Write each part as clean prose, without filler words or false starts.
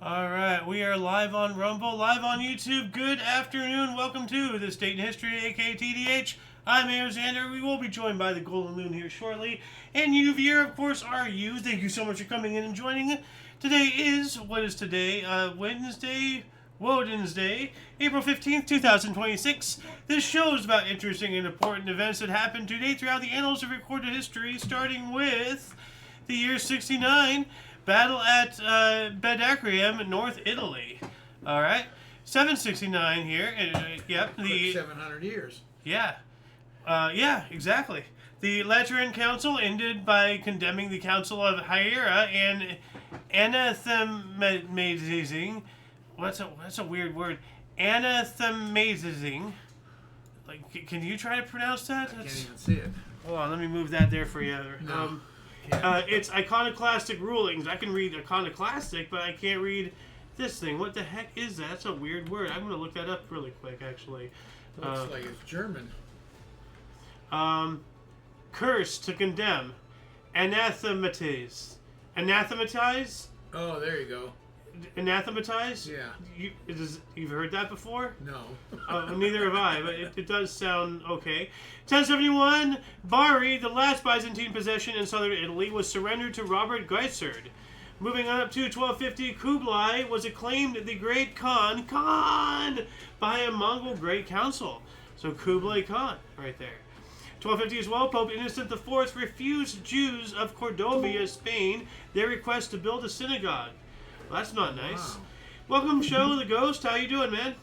Alright, we are live on Rumble, live on YouTube. Good afternoon. Welcome to This Date in History, aka TDH. I'm Xander. We will be joined by the Golden Loon here shortly. And yesteryear, of course, are you. Thank you so much for coming in and joining. Today is, what is today? Wednesday, April 15th, 2026. This show is about interesting and important events that happened today throughout the annals of recorded history, starting with the year 69. Battle at Bedacrium, North Italy. All right, 769 here. Yep, the 700 years. Yeah, yeah, exactly. The Lateran Council ended by condemning the Council of Hiera and anathematizing. That's a weird word. Anathematizing. Like, can you try to pronounce that? I can't even see it. Hold on, let me move that there for you. No. It's iconoclastic rulings. I can read iconoclastic, but I can't read this thing. What the heck is that? That's a weird word. I'm going to look that up really quick, actually. Looks like it's German. Curse, to condemn. Anathematize. Anathematize? Oh, there you go. Anathematize? Yeah. You've heard that before? No. Neither have I, but it does sound okay. 1071, Bari, the last Byzantine possession in southern Italy, was surrendered to Robert Guisard. Moving on up to 1250, Kublai was acclaimed the Great Khan by a Mongol Great Council. So Kublai Khan, right there. 1250 as well, Pope Innocent IV refused Jews of Cordoba, Spain, their request to build a synagogue. Well, that's not nice. Wow. Welcome, Show the Ghost. How you doing, man?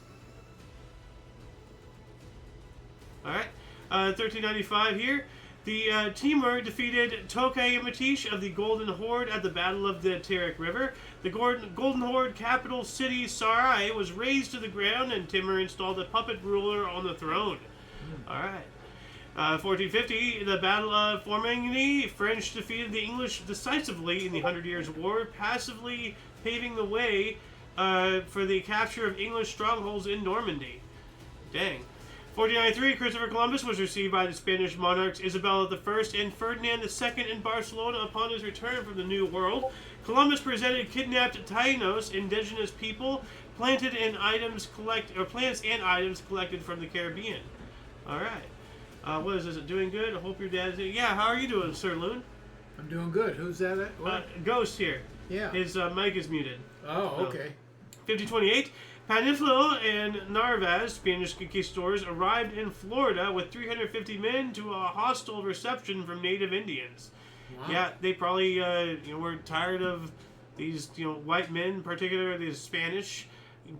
All right. 1395 here. The Timur defeated Tokay Matish of the Golden Horde at the Battle of the Terek River. The Golden Horde capital city, Sarai, was razed to the ground, and Timur installed a puppet ruler on the throne. All right. 1450, the Battle of Formigny. French defeated the English decisively in the 100 Years' War, passively paving the way for the capture of English strongholds in Normandy. Dang. 1493, Christopher Columbus was received by the Spanish monarchs Isabella I and Ferdinand II in Barcelona upon his return from the New World. Columbus presented kidnapped Tainos, indigenous people, plants and items collected from the Caribbean. All right. What is this? Doing good? I hope your dad's... Yeah, how are you doing, Sir Loon? I'm doing good. Who's that? Ghost here. Yeah. His mic is muted. Oh, okay. 5028. Paniflo and Narvaez, Spanish conquistadors, arrived in Florida with 350 men to a hostile reception from native Indians. Wow. Yeah, they probably were tired of these white men, particularly these Spanish,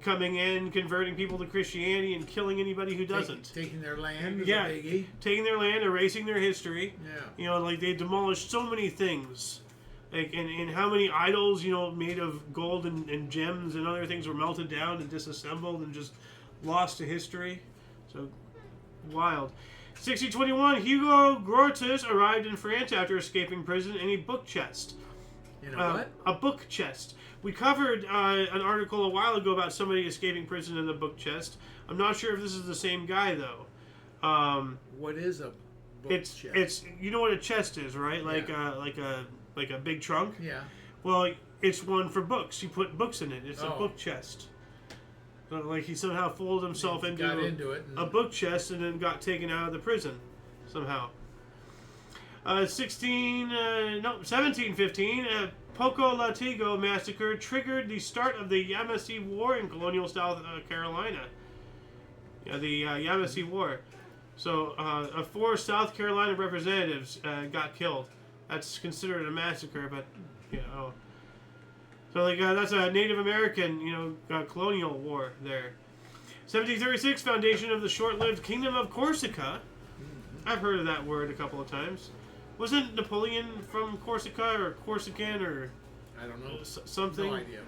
coming in, converting people to Christianity, and killing anybody who doesn't. Taking their land is yeah, a biggie. Taking their land, erasing their history. Yeah. Like they demolished so many things. Like, and how many idols, made of gold and gems and other things were melted down and disassembled and just lost to history. So, wild. 1621, Hugo Grotius arrived in France after escaping prison in a book chest. In a what? A book chest. We covered an article a while ago about somebody escaping prison in a book chest. I'm not sure if this is the same guy, though. What is a book chest? It's you know what a chest is, right? Yeah. Like a big trunk? Yeah. Well, it's one for books. You put books in it. It's a Oh. book chest. Like he somehow folded himself into it a book chest and then got taken out of the prison somehow. 1715, Poco Latigo massacre triggered the start of the Yamasee War in colonial South Carolina. Yeah, the Yamasee War. So, 4 South Carolina representatives got killed. That's considered a massacre, but, So, that's a Native American, colonial war there. 1736, foundation of the short-lived Kingdom of Corsica. I've heard of that word a couple of times. Wasn't Napoleon from Corsica or Corsican or... I don't know. Something? No idea.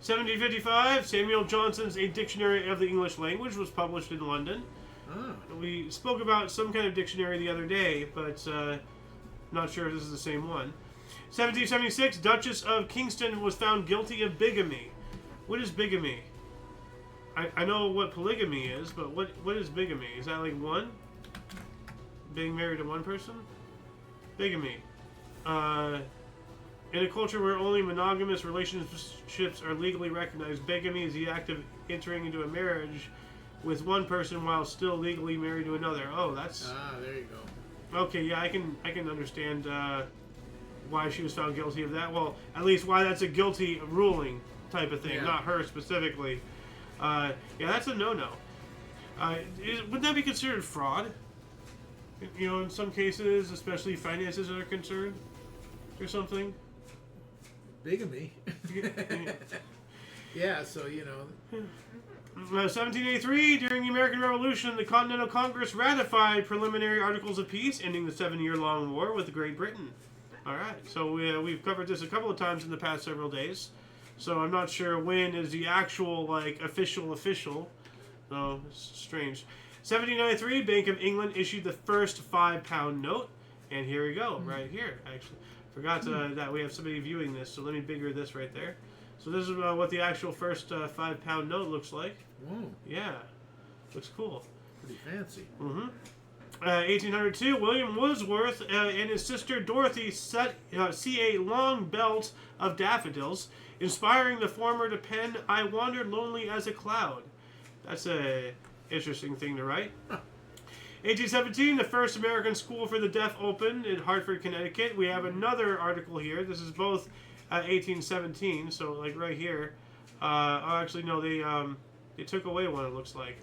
1755, Samuel Johnson's A Dictionary of the English Language was published in London. Oh. We spoke about some kind of dictionary the other day, but not sure if this is the same one. 1776, Duchess of Kingston was found guilty of bigamy. What is bigamy? I know what polygamy is, but what is bigamy? Is that like one? Being married to one person? Bigamy. In a culture where only monogamous relationships are legally recognized, bigamy is the act of entering into a marriage with one person while still legally married to another. Oh, that's... there you go. Okay, yeah, I can understand why she was found guilty of that. Well, at least why that's a guilty ruling type of thing, Yeah. not her specifically. Yeah, that's a no-no. Would that be considered fraud? You know, in some cases, especially finances are concerned, or something. Bigamy. Yeah, so, you know. 1783, during the American Revolution, the Continental Congress ratified preliminary articles of peace, ending the 7-year-long war with Great Britain. All right, so we've covered this a couple of times in the past several days. So I'm not sure when is the actual, like, official. So, it's strange. 1793, Bank of England issued the first £5 note. And here we go, right here, actually. Forgot that we have somebody viewing this, so let me bigger this right there. So this is what the actual first £5 note looks like. Whoa. Yeah, looks cool. Pretty fancy. 1802, William Wordsworth and his sister Dorothy see a long belt of daffodils, inspiring the former to pen "I wandered lonely as a cloud." That's a interesting thing to write. 1817, the first American school for the deaf opened in Hartford, Connecticut. We have another article here. This is both 1817, so like right here. Actually, no, they took away one, it looks like.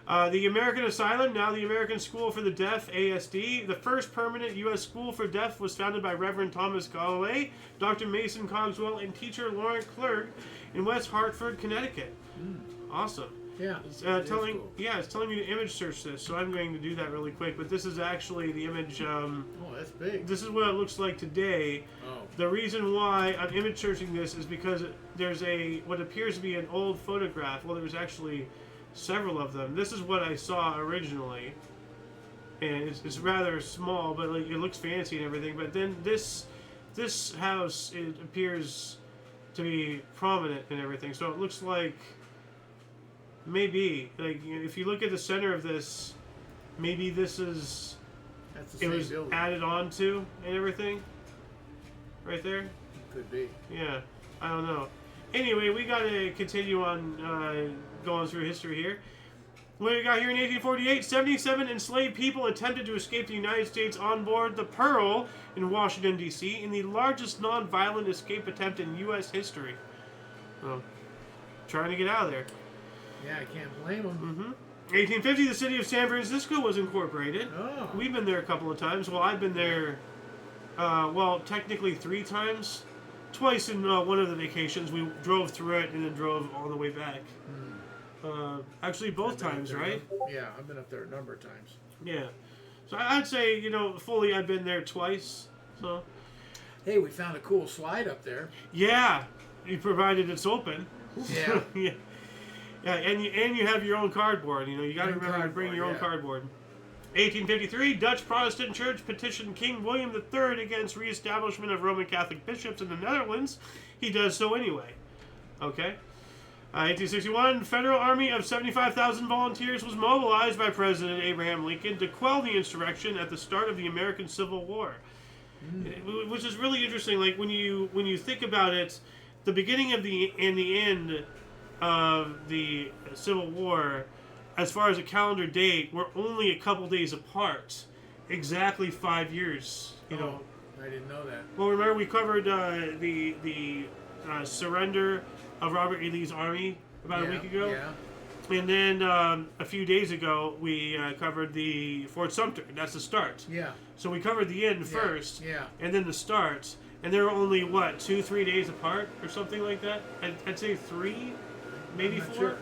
The American Asylum, now the American School for the Deaf, ASD. The first permanent U.S. school for deaf was founded by Reverend Thomas Galloway, Dr. Mason Cogswell, and teacher Lauren Clerk in West Hartford, Connecticut. Awesome. Yeah. It's cool. it's telling me to image search this, so I'm going to do that really quick. But this is actually the image. Oh, that's big. This is what it looks like today. Oh. The reason why I'm image searching this is because there's what appears to be an old photograph. Well, there's actually several of them. This is what I saw originally, and it's rather small, but like, it looks fancy and everything. But then this house, it appears to be prominent and everything. So it looks like. Maybe, like, if you look at the center of this, maybe this is, That's the it same was building. added on to and everything. Right there? Could be. Yeah, I don't know. Anyway, we got to continue on going through history here. What do we got here in 1848? 77 enslaved people attempted to escape the United States on board the Pearl in Washington, D.C. in the largest non-violent escape attempt in U.S. history. Well, trying to get out of there. Yeah, I can't blame them. 1850, the city of San Francisco was incorporated. Oh. We've been there a couple of times. Well, I've been there, technically 3 times. Twice in one of the vacations. We drove through it and then drove all the way back. Actually, both times, right? Yeah, I've been up there a number of times. Yeah. So I'd say, fully I've been there twice. So. Hey, we found a cool slide up there. Yeah, provided it's open. Yeah. Yeah. Yeah, and you have your own cardboard. You got to remember to bring your own cardboard. 1853, Dutch Protestant Church petitioned King William III against reestablishment of Roman Catholic bishops in the Netherlands. He does so anyway. Okay. 1861, Federal Army of 75,000 volunteers was mobilized by President Abraham Lincoln to quell the insurrection at the start of the American Civil War. Which is really interesting. Like when you think about it, the beginning of the end of the Civil War, as far as a calendar date, we're only a couple days apart. Exactly 5 years. I didn't know that. Well, remember we covered the surrender of Robert E. Lee's army about a week ago? Yeah. And then a few days ago, we covered the Fort Sumter. That's the start. Yeah. So we covered the end first, Yeah. and then the start. And they're only, 2-3 days apart or something like that? I'd say 3, maybe 4. Sure.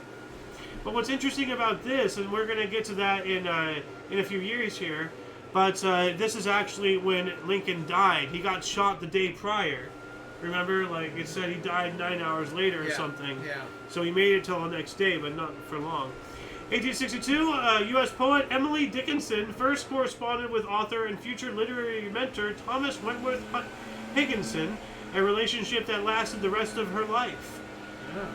But what's interesting about this, and we're going to get to that in a few years here, but this is actually when Lincoln died. He got shot the day prior. Remember, like it said, he died 9 hours later or something. Yeah. So he made it till the next day, but not for long. 1862, U.S. poet Emily Dickinson first corresponded with author and future literary mentor Thomas Wentworth Higginson, a relationship that lasted the rest of her life.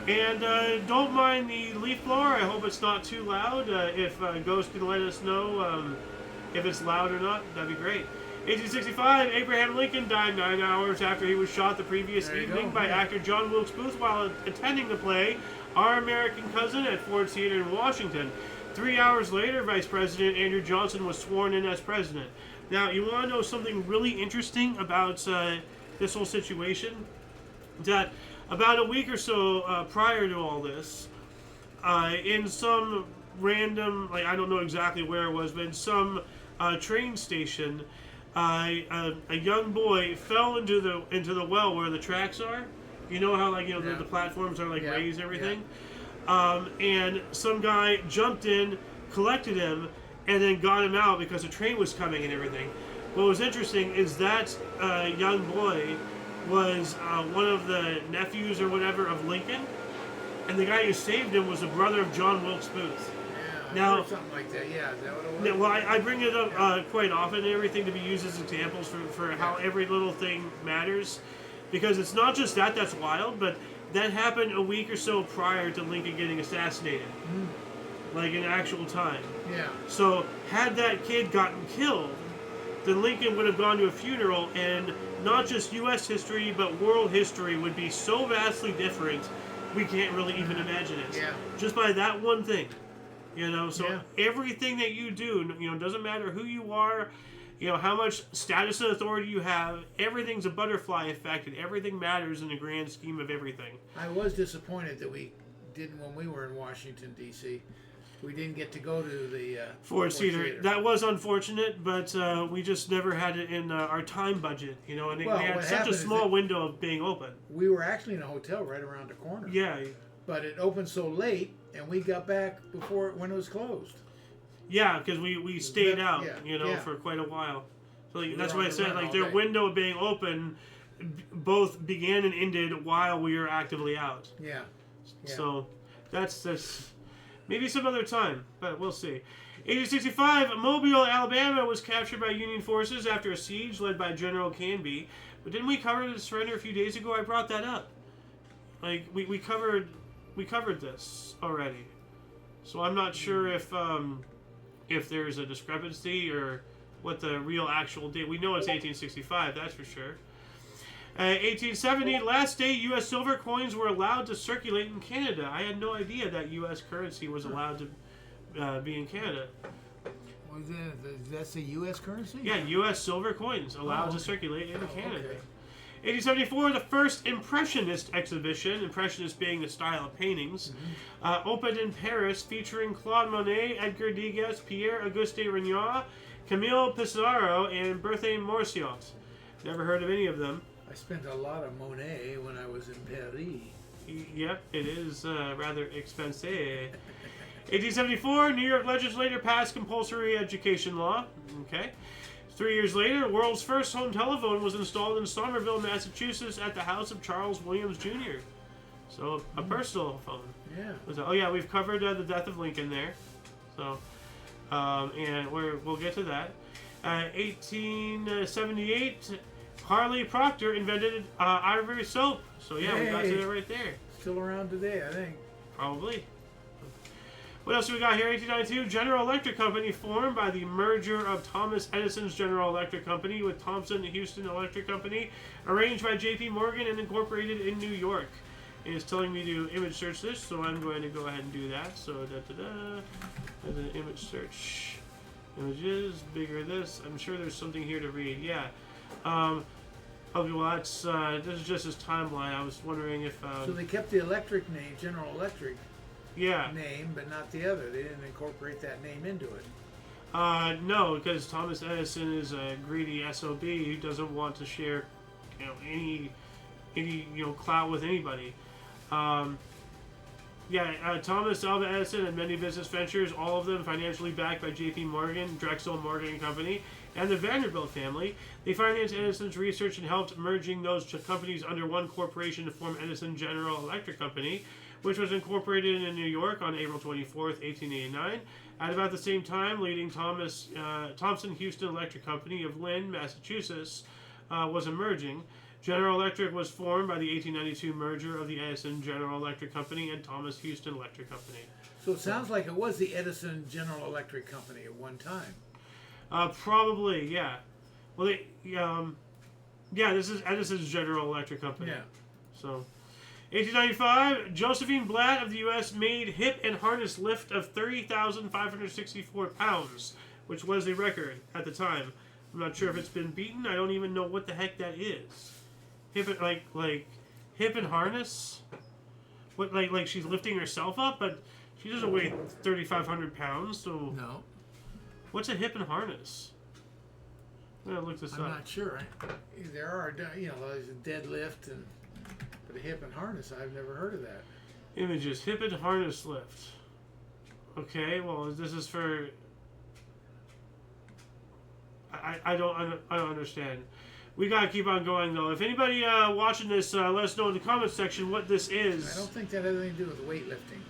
Yeah. And don't mind the leaf blower. I hope it's not too loud. If Ghost can let us know if it's loud or not, that'd be great. 1865, Abraham Lincoln died 9 hours after he was shot the previous There you evening go, by yeah. actor John Wilkes Booth while attending the play Our American Cousin at Ford's Theater in Washington. 3 hours later, Vice President Andrew Johnson was sworn in as president. Now, you want to know something really interesting about this whole situation? That about a week or so prior to all this, in some random, like I don't know exactly where it was, but in some train station, a young boy fell into the well where the tracks are. You know how like Yeah. the platforms are like Yeah. raised and everything, and some guy jumped in, collected him, and then got him out because the train was coming and everything. What was interesting is that young boy was one of the nephews or whatever of Lincoln, and the guy who saved him was the brother of John Wilkes Booth. Yeah, I Now- heard something like that. Yeah, is that what it was? Yeah, well, I bring it up quite often and everything to be used as examples for how every little thing matters. Because it's not just that's wild, but that happened a week or so prior to Lincoln getting assassinated. Like in actual time. Yeah. So, had that kid gotten killed, then Lincoln would have gone to a funeral, and not just U.S. history, but world history would be so vastly different, we can't really even imagine it. Yeah. Just by that one thing. So Yeah. everything that you do, doesn't matter who you are, how much status and authority you have, everything's a butterfly effect, and everything matters in the grand scheme of everything. I was disappointed that we didn't, when we were in Washington, D.C., we didn't get to go to the Ford's Theater. That was unfortunate, but we just never had it in our time budget, and Well, we had what such a happened is small that- window of being open. We were actually in a hotel right around the corner. Yeah, But it opened so late, and we got back when it was closed. yeah, because we stayed out, yeah. for quite a while. So We that's were why on I the said run all their day. window of being open both began and ended while we were actively out. Yeah. Yeah. So that's maybe some other time, but we'll see. 1865, Mobile, Alabama was captured by Union forces after a siege led by General Canby. But didn't we cover the surrender a few days ago? I brought that up. Like we covered this already. So I'm not sure if there's a discrepancy or what the real actual date. We know it's 1865, that's for sure. 1870, last day U.S. silver coins were allowed to circulate in Canada. I had no idea that U.S. currency was allowed to be in Canada. Was that's the U.S. currency? Yeah, U.S. silver coins allowed to okay. circulate into Canada. Okay. 1874, the first Impressionist exhibition, Impressionist being the style of paintings, opened in Paris, featuring Claude Monet, Edgar Degas, Pierre-Auguste Renoir, Camille Pissarro, and Berthe Morisot. Never heard of any of them. I spent a lot of Monet when I was in Paris. Yep, it is rather expensive. 1874, New York legislature passed compulsory education law. Okay. 3 years later, world's first home telephone was installed in Somerville, Massachusetts, at the house of Charles Williams Jr. So a personal phone. Yeah. Oh yeah, we've covered the death of Lincoln there. So, and we'll get to that. 1878, Harley Procter invented ivory soap. So yeah, we got to Hey. that right there. Still around today, I think. Probably. What else do we got here? 1892, General Electric Company formed by the merger of Thomas Edison's General Electric Company with Thomson Houston Electric Company, arranged by J.P. Morgan and incorporated in New York. It's telling me to image search this, so I'm going to go ahead and do that. So, there's an image search. Images, bigger this. I'm sure there's something here to read. Yeah. Okay, well, that's, this is just his timeline. I was wondering if... So they kept the electric name, General Electric yeah. name, but not the other. They didn't incorporate that name into it. No, because Thomas Edison is a greedy SOB who doesn't want to share, any clout with anybody. Thomas Alva Edison had many business ventures, all of them financially backed by J.P. Morgan, Drexel Morgan and Company, and the Vanderbilt family. They financed Edison's research and helped merging those companies under one corporation to form Edison General Electric Company, which was incorporated in New York on April 24th, 1889. At about the same time, leading Thomson Houston Electric Company of Lynn, Massachusetts, was emerging. General Electric was formed by the 1892 merger of the Edison General Electric Company and Thomas Houston Electric Company. So it sounds like it was the Edison General Electric Company at one time. Probably, yeah. Well, yeah, this is General Electric Company. Yeah. So, 1895, Josephine Blatt of the U.S. made hip and harness lift of 30,564 pounds, which was a record at the time. I'm not sure if it's been beaten. I don't even know what the heck that is. Hip and harness. What like she's lifting herself up, but she doesn't weigh 3,500 pounds. So No. what's a hip and harness? I'm gonna look this up. I'm not sure. There are, there's a deadlift but a hip and harness. I've never heard of that. Images, hip and harness lift. Okay, well this is for. I don't understand. We gotta keep on going though. If anybody watching this, let us know in the comments section what this is. I don't think that has anything to do with weightlifting.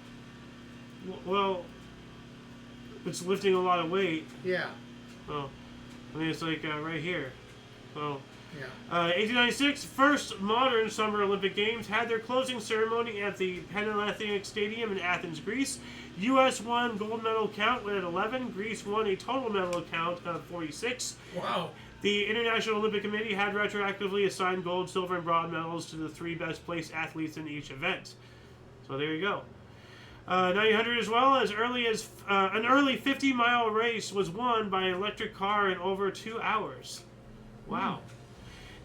Well, it's lifting a lot of weight. Yeah. Oh, I mean it's like right here. So. Yeah. 1896, first modern Summer Olympic Games had their closing ceremony at the Panathenaic Stadium in Athens, Greece. U.S. won gold medal count at 11. Greece won a total medal count of 46. Wow. The International Olympic Committee had retroactively assigned gold, silver, and bronze medals to the 3 best placed athletes in each event. So there you go. 1900 as well, as early as an early 50-mile race was won by an electric car in over 2 hours. Wow.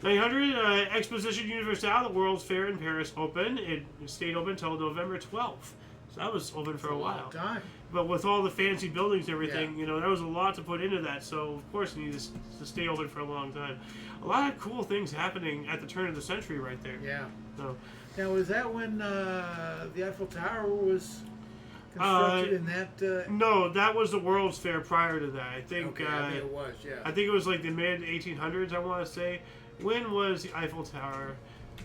900, Exposition Universelle, the World's Fair in Paris, opened. It stayed open until November 12th. So that was open for a while. Long time. But with all the fancy buildings and everything, there was a lot to put into that. So, of course, it needed to stay open for a long time. A lot of cool things happening at the turn of the century right there. Yeah. So, now, was that when the Eiffel Tower was constructed in that? No, that was the World's Fair prior to that. I think, I think it was, yeah. I think it was like the mid-1800s, I want to say. When was the Eiffel Tower?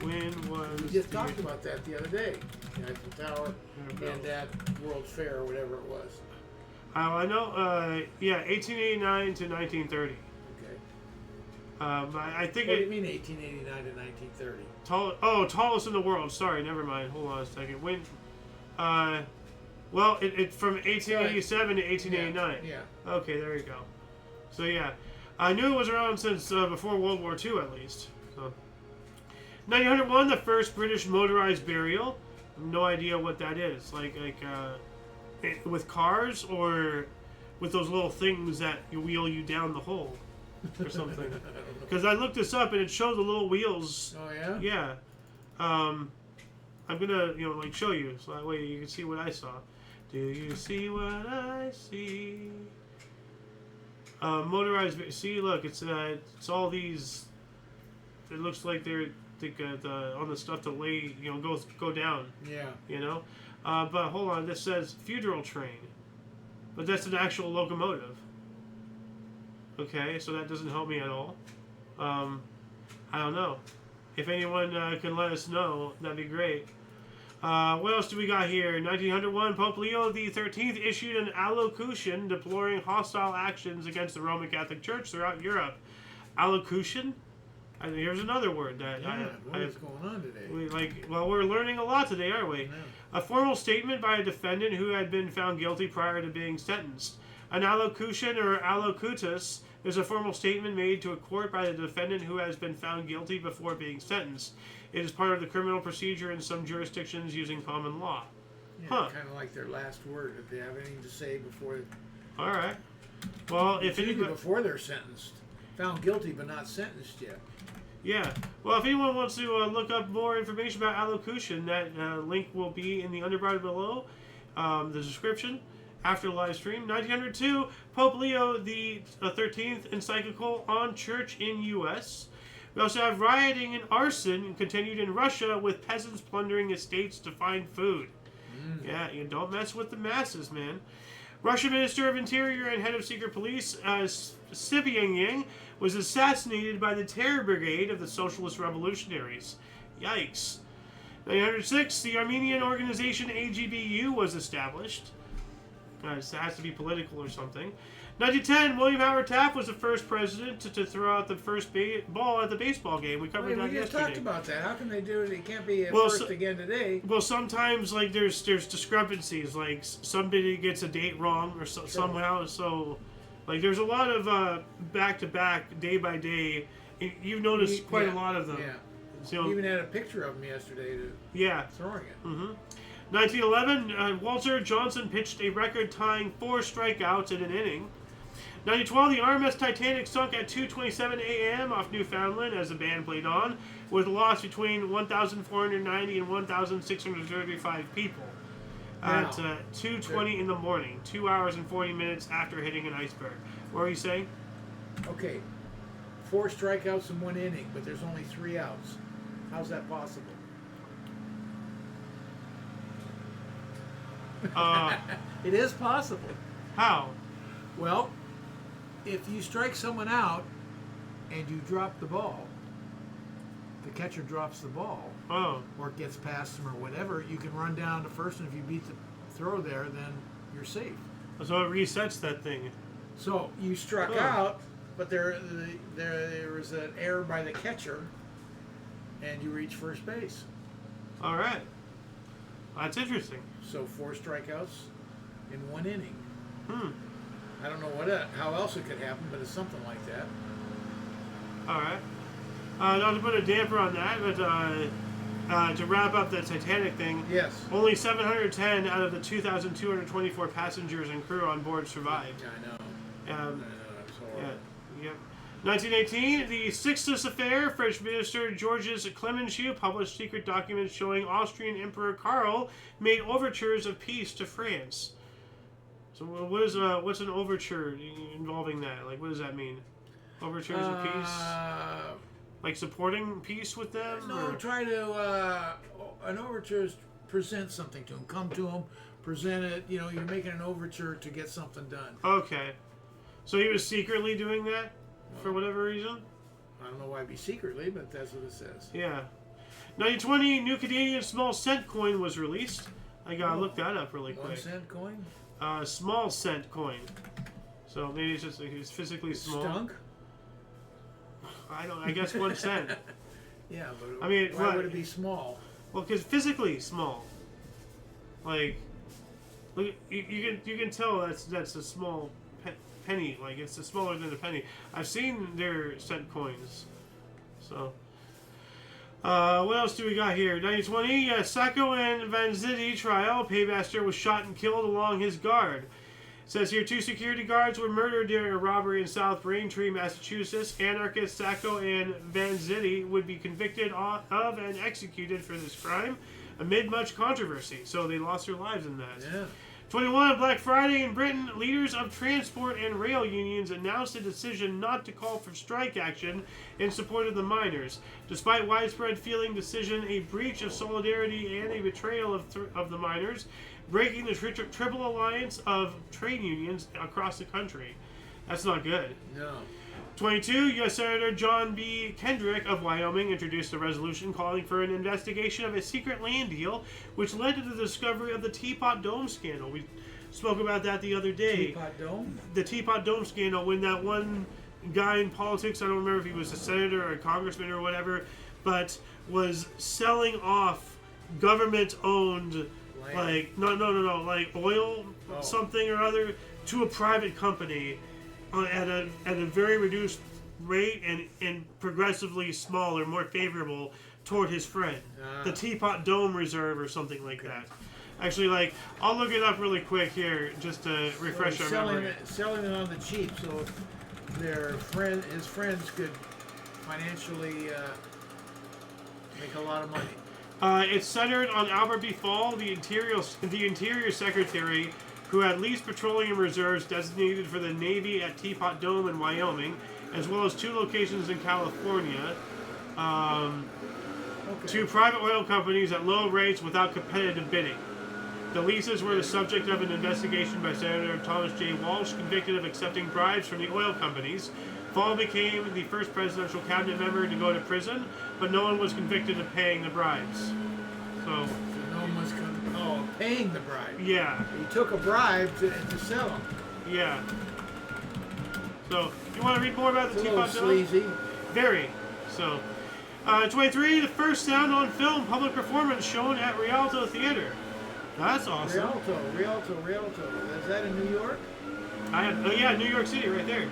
When was... We just talked about that the other day. The Eiffel Tower and that World's Fair or whatever it was. I know, 1889 to 1930. Okay. I think What do you mean 1889 to 1930? Tallest in the world. Sorry, never mind. Hold on a second. When... well, it from 1887 to 1889. Yeah. Okay, there you go. So, yeah. I knew it was around since before World War II, at least. So. 1901, the first British motorized burial. No idea what that is. With cars or with those little things that wheel you down the hole or something. Because I looked this up and it showed the little wheels. Oh yeah. Yeah. I'm gonna show you so that way you can see what I saw. Do you see what I see? Motorized. See, look, it's all these. It looks like they're on the stuff to lay, go down. Yeah. But hold on, this says funeral train, but that's an actual locomotive. Okay, so that doesn't help me at all. I don't know. If anyone can let us know, that'd be great. What else do we got here? 1901, Pope Leo XIII issued an allocution deploring hostile actions against the Roman Catholic Church throughout Europe. Allocution? Here's another word that what is going on today? We're learning a lot today, aren't we? Yeah. A formal statement by a defendant who had been found guilty prior to being sentenced. An allocution or allocutus is a formal statement made to a court by the defendant who has been found guilty before being sentenced. It is part of the criminal procedure in some jurisdictions using common law. Yeah, kind of like their last word, if they have anything to say before. All right. Well, if anybody before they're sentenced, found guilty but not sentenced yet. Yeah. Well, if anyone wants to look up more information about allocution, that link will be in the underbar below, the description after the live stream. 1902, Pope Leo the 13th encyclical on church in U.S. We also have rioting and arson continued in Russia with peasants plundering estates to find food. Yeah, you don't mess with the masses, man. Russian Minister of Interior and Head of Secret Police, Sibiang, was assassinated by the Terror Brigade of the Socialist Revolutionaries. Yikes. 1906, the Armenian organization AGBU was established. It has to be political or something. 1910, William Howard Taft was the first president to throw out the first ball at the baseball game. We covered that we just yesterday. talked about that. How can they do it? It can't be first again today. Well, sometimes there's discrepancies. Like somebody gets a date wrong or somehow. So Like there's a lot of back-to-back, day by day. You've noticed quite a lot of them. Yeah. So, You even had a picture of him yesterday throwing it. 1911, Walter Johnson pitched a record-tying 4 strikeouts in an inning. 1912, the RMS Titanic sunk at 2:27 a.m. off Newfoundland as the band played on, with a loss between 1,490 and 1,635 people at 2:20 in the morning, 2 hours and 40 minutes after hitting an iceberg. What were you saying? Okay, 4 strikeouts in 1 inning, but there's only 3 outs. How's that possible? It is possible. How? Well, if you strike someone out and you drop the ball, the catcher drops the ball, or it gets past him or whatever, you can run down to first, and if you beat the throw there, then you're safe. So it resets that thing. So you struck out, but there was an error by the catcher, and you reach first base. All right. That's interesting. So 4 strikeouts in 1 inning. I don't know how else it could happen, but it's something like that. All right. Not to put a damper on that, but to wrap up the Titanic thing, yes, only 710 out of the 2,224 passengers and crew on board survived. I know. I know. It's horrible. Yep. 1918, the Sixtus Affair, French minister Georges Clemenceau published secret documents showing Austrian Emperor Karl made overtures of peace to France. So what's an overture involving that? Like, what does that mean? Overtures of peace? Like supporting peace with them? No, try to, an overture is present something to him. Come to him, present it, you're making an overture to get something done. Okay. So he was secretly doing that? For whatever reason? I don't know why it'd be secretly, but that's what it says. Yeah. 1920, new Canadian small cent coin was released. I gotta look that up really quick. 1 cent coin? Small cent coin. So maybe it's just it's physically small. Stunk? I guess 1 cent. Yeah, but I mean, why would it be small? Well, because physically small. Like, look, you can tell that's a small penny. Like, it's smaller than a penny. I've seen their cent coins. So, what else do we got here? 1920, Sacco and Vanzetti trial. Paymaster was shot and killed along his guard. It says here 2 security guards were murdered during a robbery in South Braintree, Massachusetts. Anarchists Sacco and Vanzetti would be convicted of and executed for this crime amid much controversy. So they lost their lives in that. Yeah. 21, Black Friday in Britain, leaders of transport and rail unions announced a decision not to call for strike action in support of the miners. Despite widespread feeling decision, a breach of solidarity and a betrayal of the miners, breaking the triple alliance of trade unions across the country. That's not good. No. 22, U.S. Senator John B. Kendrick of Wyoming introduced a resolution calling for an investigation of a secret land deal which led to the discovery of the Teapot Dome scandal. We spoke about that the other day. Teapot Dome? The Teapot Dome scandal, when that one guy in politics, I don't remember if he was a senator or a congressman or whatever, but was selling off government-owned, land. like oil something or other to a private company at a very reduced rate and progressively smaller, more favorable toward his friend. The Teapot Dome Reserve or something like that. Actually, I'll look it up really quick here just to refresh our memory. Selling it on the cheap, so his friends could financially make a lot of money. It's centered on Albert B. Fall, the Interior Secretary, who had leased petroleum reserves designated for the Navy at Teapot Dome in Wyoming, as well as 2 locations in California, to private oil companies at low rates without competitive bidding. The leases were the subject of an investigation by Senator Thomas J. Walsh, convicted of accepting bribes from the oil companies. Fall became the first presidential cabinet member to go to prison, but no one was convicted of paying the bribes. So no one was paying the bribe. Yeah. He took a bribe to sell them. Yeah. So, you want to read more about the Teapot Dome? Sleazy. Very. So, 23, the first sound on film public performance shown at Rialto Theater. That's awesome. Rialto. Is that in New York? yeah, New York City right there.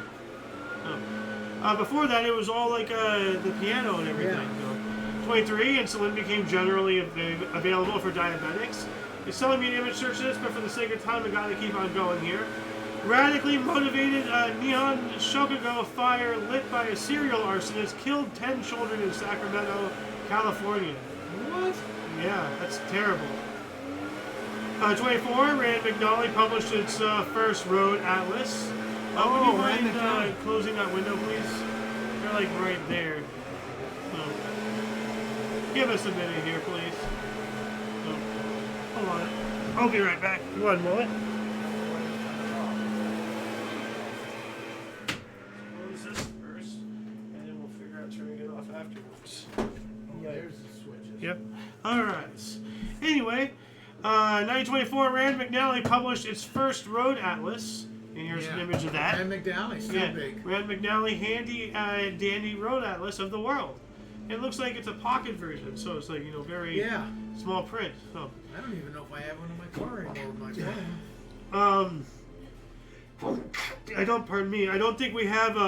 Before that, it was all like the piano and everything. Yeah. 23, insulin became generally available for diabetics. It's telling me an image search this, but for the sake of time, I gotta keep on going here. Radically motivated neon Shokago fire lit by a serial arsonist killed 10 children in Sacramento, California. What? Yeah, that's terrible. 24, Rand McNally published its first road atlas. Would you mind closing that window, please? They're like right there. Give us a minute here, please. Hold on. I'll be right back. One moment. Close this first, and then we'll figure out turning it off afterwards. Yeah, there's the switches. Yep. Alright. Anyway, 1924, Rand McNally published its first road atlas. And here's an image of that. Rand McNally, still big. Rand McNally handy dandy road atlas of the world. It looks like it's a pocket version, so it's like, very small print. So I don't even know if I have one in my car anymore with my phone. Pardon me, I don't think we have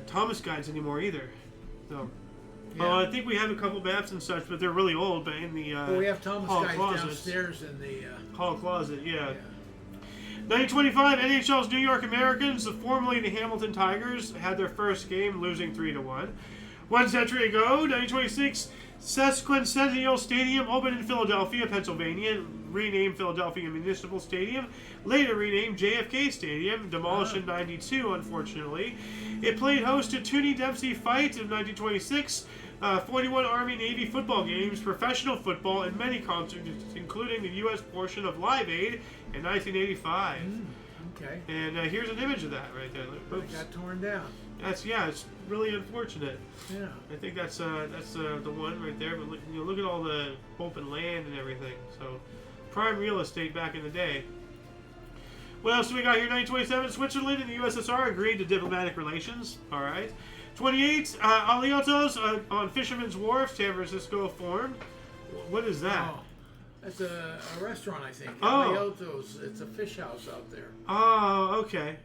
Thomas guides anymore either. So I think we have a couple maps and such, but they're really old, but in the we have Thomas hall guides closets. Downstairs in the hall closet, 1925, NHL's New York Americans, formerly the Hamilton Tigers, had their first game, losing 3-1. 1 century ago, 1926, Sesquicentennial Stadium opened in Philadelphia, Pennsylvania, renamed Philadelphia Municipal Stadium, later renamed JFK Stadium, demolished in 92, unfortunately. It played host to Toonie Dempsey Fight in 1926, 41 Army-Navy football games, professional football, and many concerts, including the U.S. portion of Live Aid in 1985. Okay. And here's an image of that right there. It got torn down. It's really unfortunate. Yeah. I think that's the one right there. But look at all the open land and everything. So, prime real estate back in the day. What else do we got here? 1927, Switzerland and the USSR agreed to diplomatic relations. All right. 28, Aliatos on Fisherman's Wharf, San Francisco formed. What is that? Oh, that's a restaurant, I think. Oh. Aliatos. It's a fish house out there. Oh, okay.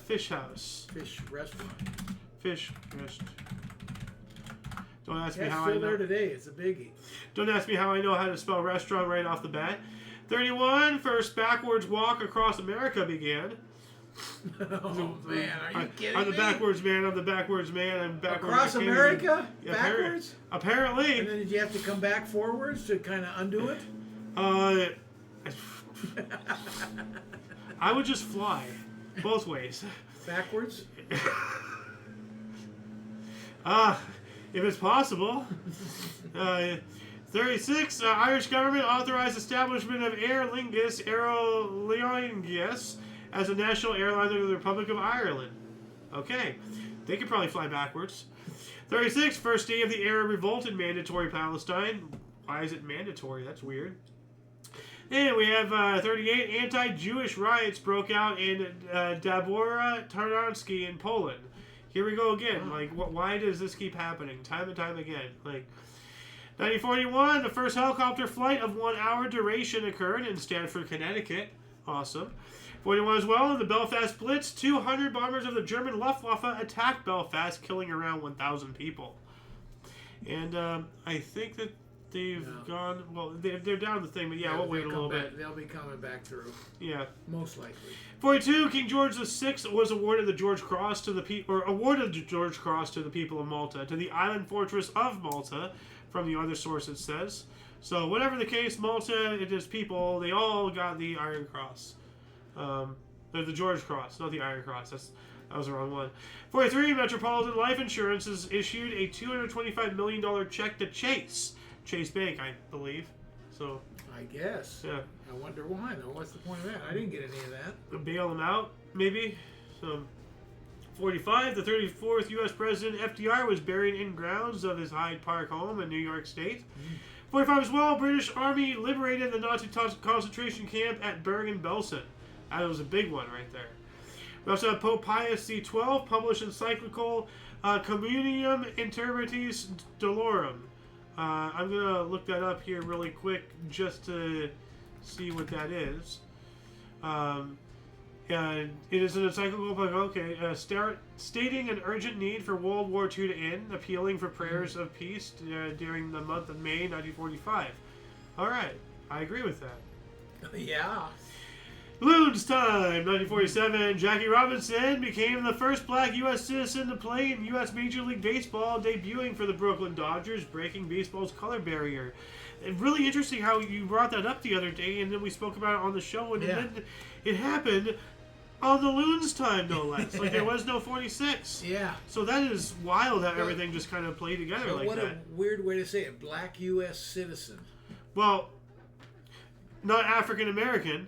Fish house. Fish restaurant. Fish rest. Don't ask me It's how still I know. there today. It's a biggie. Don't ask me how I know how to spell restaurant right off the bat. 31, first backwards walk across America began. Oh man, are you kidding me? I'm the backwards man. I'm backwards. Across America? Yeah, backwards? Apparently. And then did you have to come back forwards to kind of undo it? I would just fly. Both ways. Backwards? If it's possible. 36, Irish government authorized establishment of Aer Lingus Aerolíneas as a national airline of the Republic of Ireland. Okay. They could probably fly backwards. 36, first day of the Arab revolt in mandatory Palestine. Why is it mandatory? That's weird. And we have 38, anti-Jewish riots broke out in Dabora Tarnowski in Poland. Here we go again. Like, why does this keep happening? Time and time again. Like, 1941, the first helicopter flight of 1 hour duration occurred in Stamford, Connecticut. Awesome. 41 as well, in the Belfast Blitz, 200 bombers of the German Luftwaffe attacked Belfast, killing around 1,000 people. And I think that they've gone, well, they're down the thing, but we'll wait a little bit. They'll be coming back through. Yeah. Most likely. 42, King George VI was awarded the George Cross to the people of Malta, to the island fortress of Malta, from the other source it says. So whatever the case, Malta, it is people, they all got the Iron Cross. The George Cross, not the Iron Cross. That was the wrong one. 43, Metropolitan Life Insurance has issued a $225 million check to Chase Bank, I believe. So I guess. Yeah. I wonder why, though. What's the point of that? I didn't get any of that. Bail them out, maybe. So 45, the 34th U.S. President FDR was buried in grounds of his Hyde Park home in New York State. 45 as well, British Army liberated the Nazi concentration camp at Bergen-Belsen. That was a big one right there. We also have Pope Pius XII published encyclical Communium Interpretis Dolorum. I'm going to look that up here really quick just to see what that is. It is an encyclical book, stating an urgent need for World War II to end, appealing for prayers of peace during the month of May 1945. All right, I agree with that. Yeah. Loons time, 1947. Jackie Robinson became the first black U.S. citizen to play in U.S. Major League Baseball, debuting for the Brooklyn Dodgers, breaking baseball's color barrier. And really interesting how you brought that up the other day, and then we spoke about it on the show, and then it happened on the Loons time, no less. Like, there was no 46. Yeah. So that is wild how everything just kind of played together like what that. What a weird way to say it. Black U.S. citizen. Well, not African American.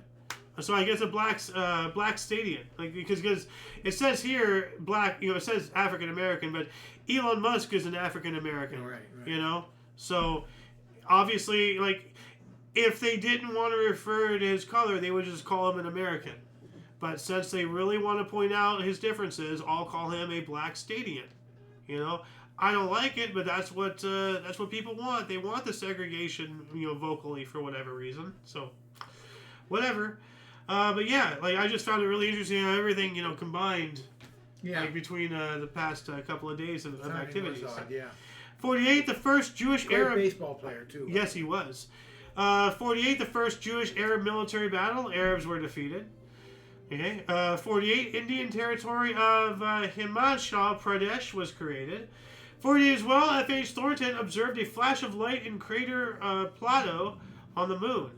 So I guess a black stadium, like because it says here black, it says African American, but Elon Musk is an African American, right. So obviously, like, if they didn't want to refer to his color, they would just call him an American. But since they really want to point out his differences, I'll call him a black stadium. I don't like it, but that's what people want. They want the segregation, vocally for whatever reason. So whatever. But yeah, like, I just found it really interesting how everything, combined, like, between the past couple of days of activities. Was odd, yeah. 48, the first Jewish Great Arab baseball player too. Yes, he was. 48, the first Jewish Arab military battle. Arabs were defeated. Okay. 48, Indian territory of Himachal Pradesh was created. 48 as well, F.H. Thornton observed a flash of light in crater Plato on the moon.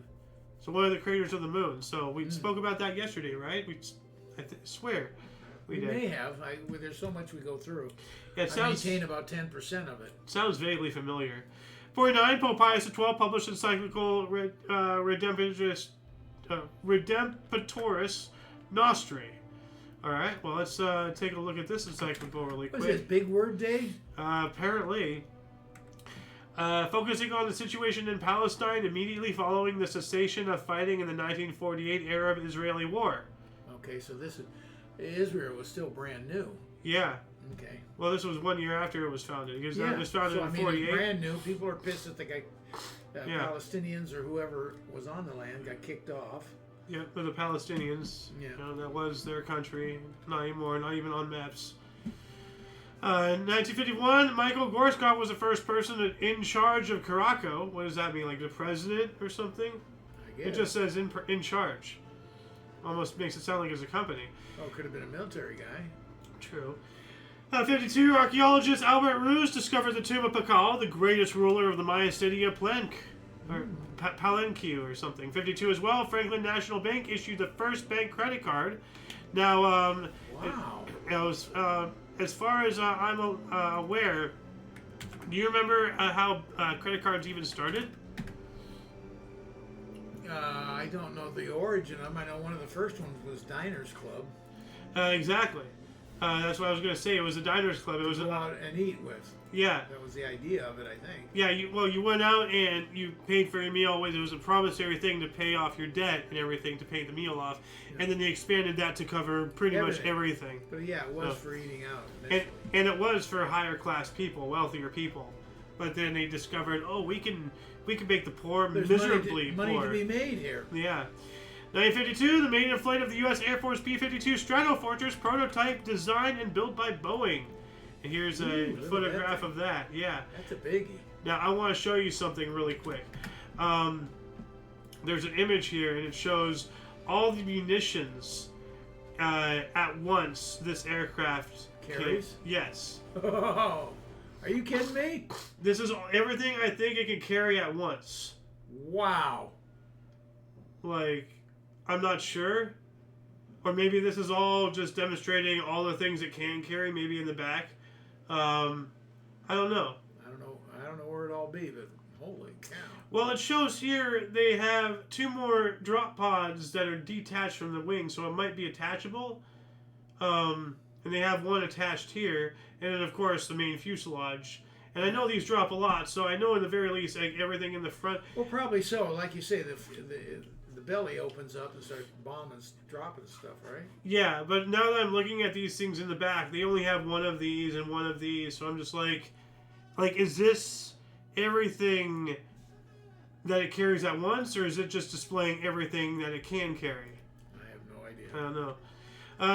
So one of the craters of the moon. So we spoke about that yesterday, right? I swear we did. May have. There's so much we go through. Yeah, I maintain about 10% of it. Sounds vaguely familiar. 49, Pope Pius XII published encyclical Redemptoris Nostri. All right, well, let's take a look at this encyclical really quick. What is this, Big Word Day? Apparently. Focusing on the situation in Palestine immediately following the cessation of fighting in the 1948 Arab-Israeli War. Okay, so Israel was still brand new. Yeah. Okay. Well, this was 1 year after it was founded. Because it was founded in 48. It's brand new. People are pissed that Palestinians or whoever was on the land got kicked off. Yeah, but the Palestinians, that was their country. Not anymore, not even on maps. In 1951, Michael Gorskov was the first person in charge of Caraco. What does that mean? Like the president or something? I guess. It just says in charge. Almost makes it sound like it's a company. Oh, it could have been a military guy. True. 52, archaeologist Albert Roos discovered the tomb of Pakal, the greatest ruler of the Maya city of Palenque or something. 52 as well, Franklin National Bank issued the first bank credit card. Now, wow. It was... as far as I'm aware, do you remember how credit cards even started? I don't know the origin of them. I know one of the first ones was Diners Club. Exactly. That's what I was going to say. It was a Diners Club. It was go out and eat with. Yeah. That was the idea of it, I think. Yeah, you went out and you paid for your meal. It was a promissory thing to pay off your debt and everything to pay the meal off. Yeah. And then they expanded that to cover pretty much everything. But yeah, it was for eating out. And it was for higher class people, wealthier people. But then they discovered, we can make the poor miserably poor. Money to be made here. Yeah. 1952, the maiden flight of the U.S. Air Force P-52 Stratofortress, prototype designed and built by Boeing. And here's a photograph of that. Yeah. That's a biggie. Now, I want to show you something really quick. There's an image here, and it shows all the munitions at once this aircraft carries. Yes. Oh, are you kidding me? This is everything I think it can carry at once. Wow. Like, I'm not sure. Or maybe this is all just demonstrating all the things it can carry, maybe in the back. I don't know. I don't know where it all be, but holy cow. Well, it shows here they have 2 more drop pods that are detached from the wing, so it might be attachable. And they have one attached here, and then of course the main fuselage. And I know these drop a lot, so I know in the very least everything in the front. Well, probably so. Like you say, the belly opens up and starts bombing, dropping stuff, right? Yeah, but now that I'm looking at these things in the back, they only have one of these and one of these, so I'm just like, is this everything that it carries at once, or is it just displaying everything that it can carry? I I don't know.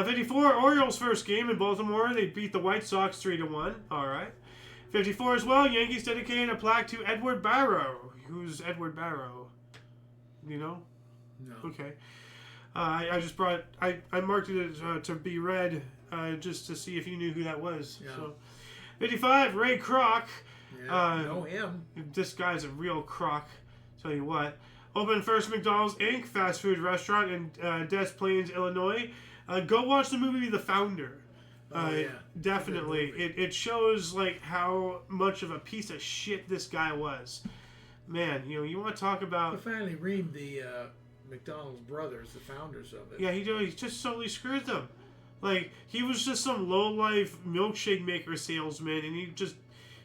54, Orioles' first game in Baltimore. They beat the White Sox 3-1. All right. 54 as well, Yankees dedicated a plaque to Edward Barrow. Who's Edward Barrow? You know? No. Okay. I just brought... I marked it to be read just to see if you knew who that was. Yeah. So, 55, Ray Kroc. Yeah, know him. This guy's a real crock, tell you what. Opened first McDonald's Inc., fast food restaurant in Des Plaines, Illinois. Go watch the movie The Founder. Yeah. Definitely. It shows like how much of a piece of shit this guy was. Man, you want to talk about... He finally reamed the McDonald's brothers, the founders of it. Yeah, he just totally screwed them. Like, he was just some low-life milkshake maker salesman, and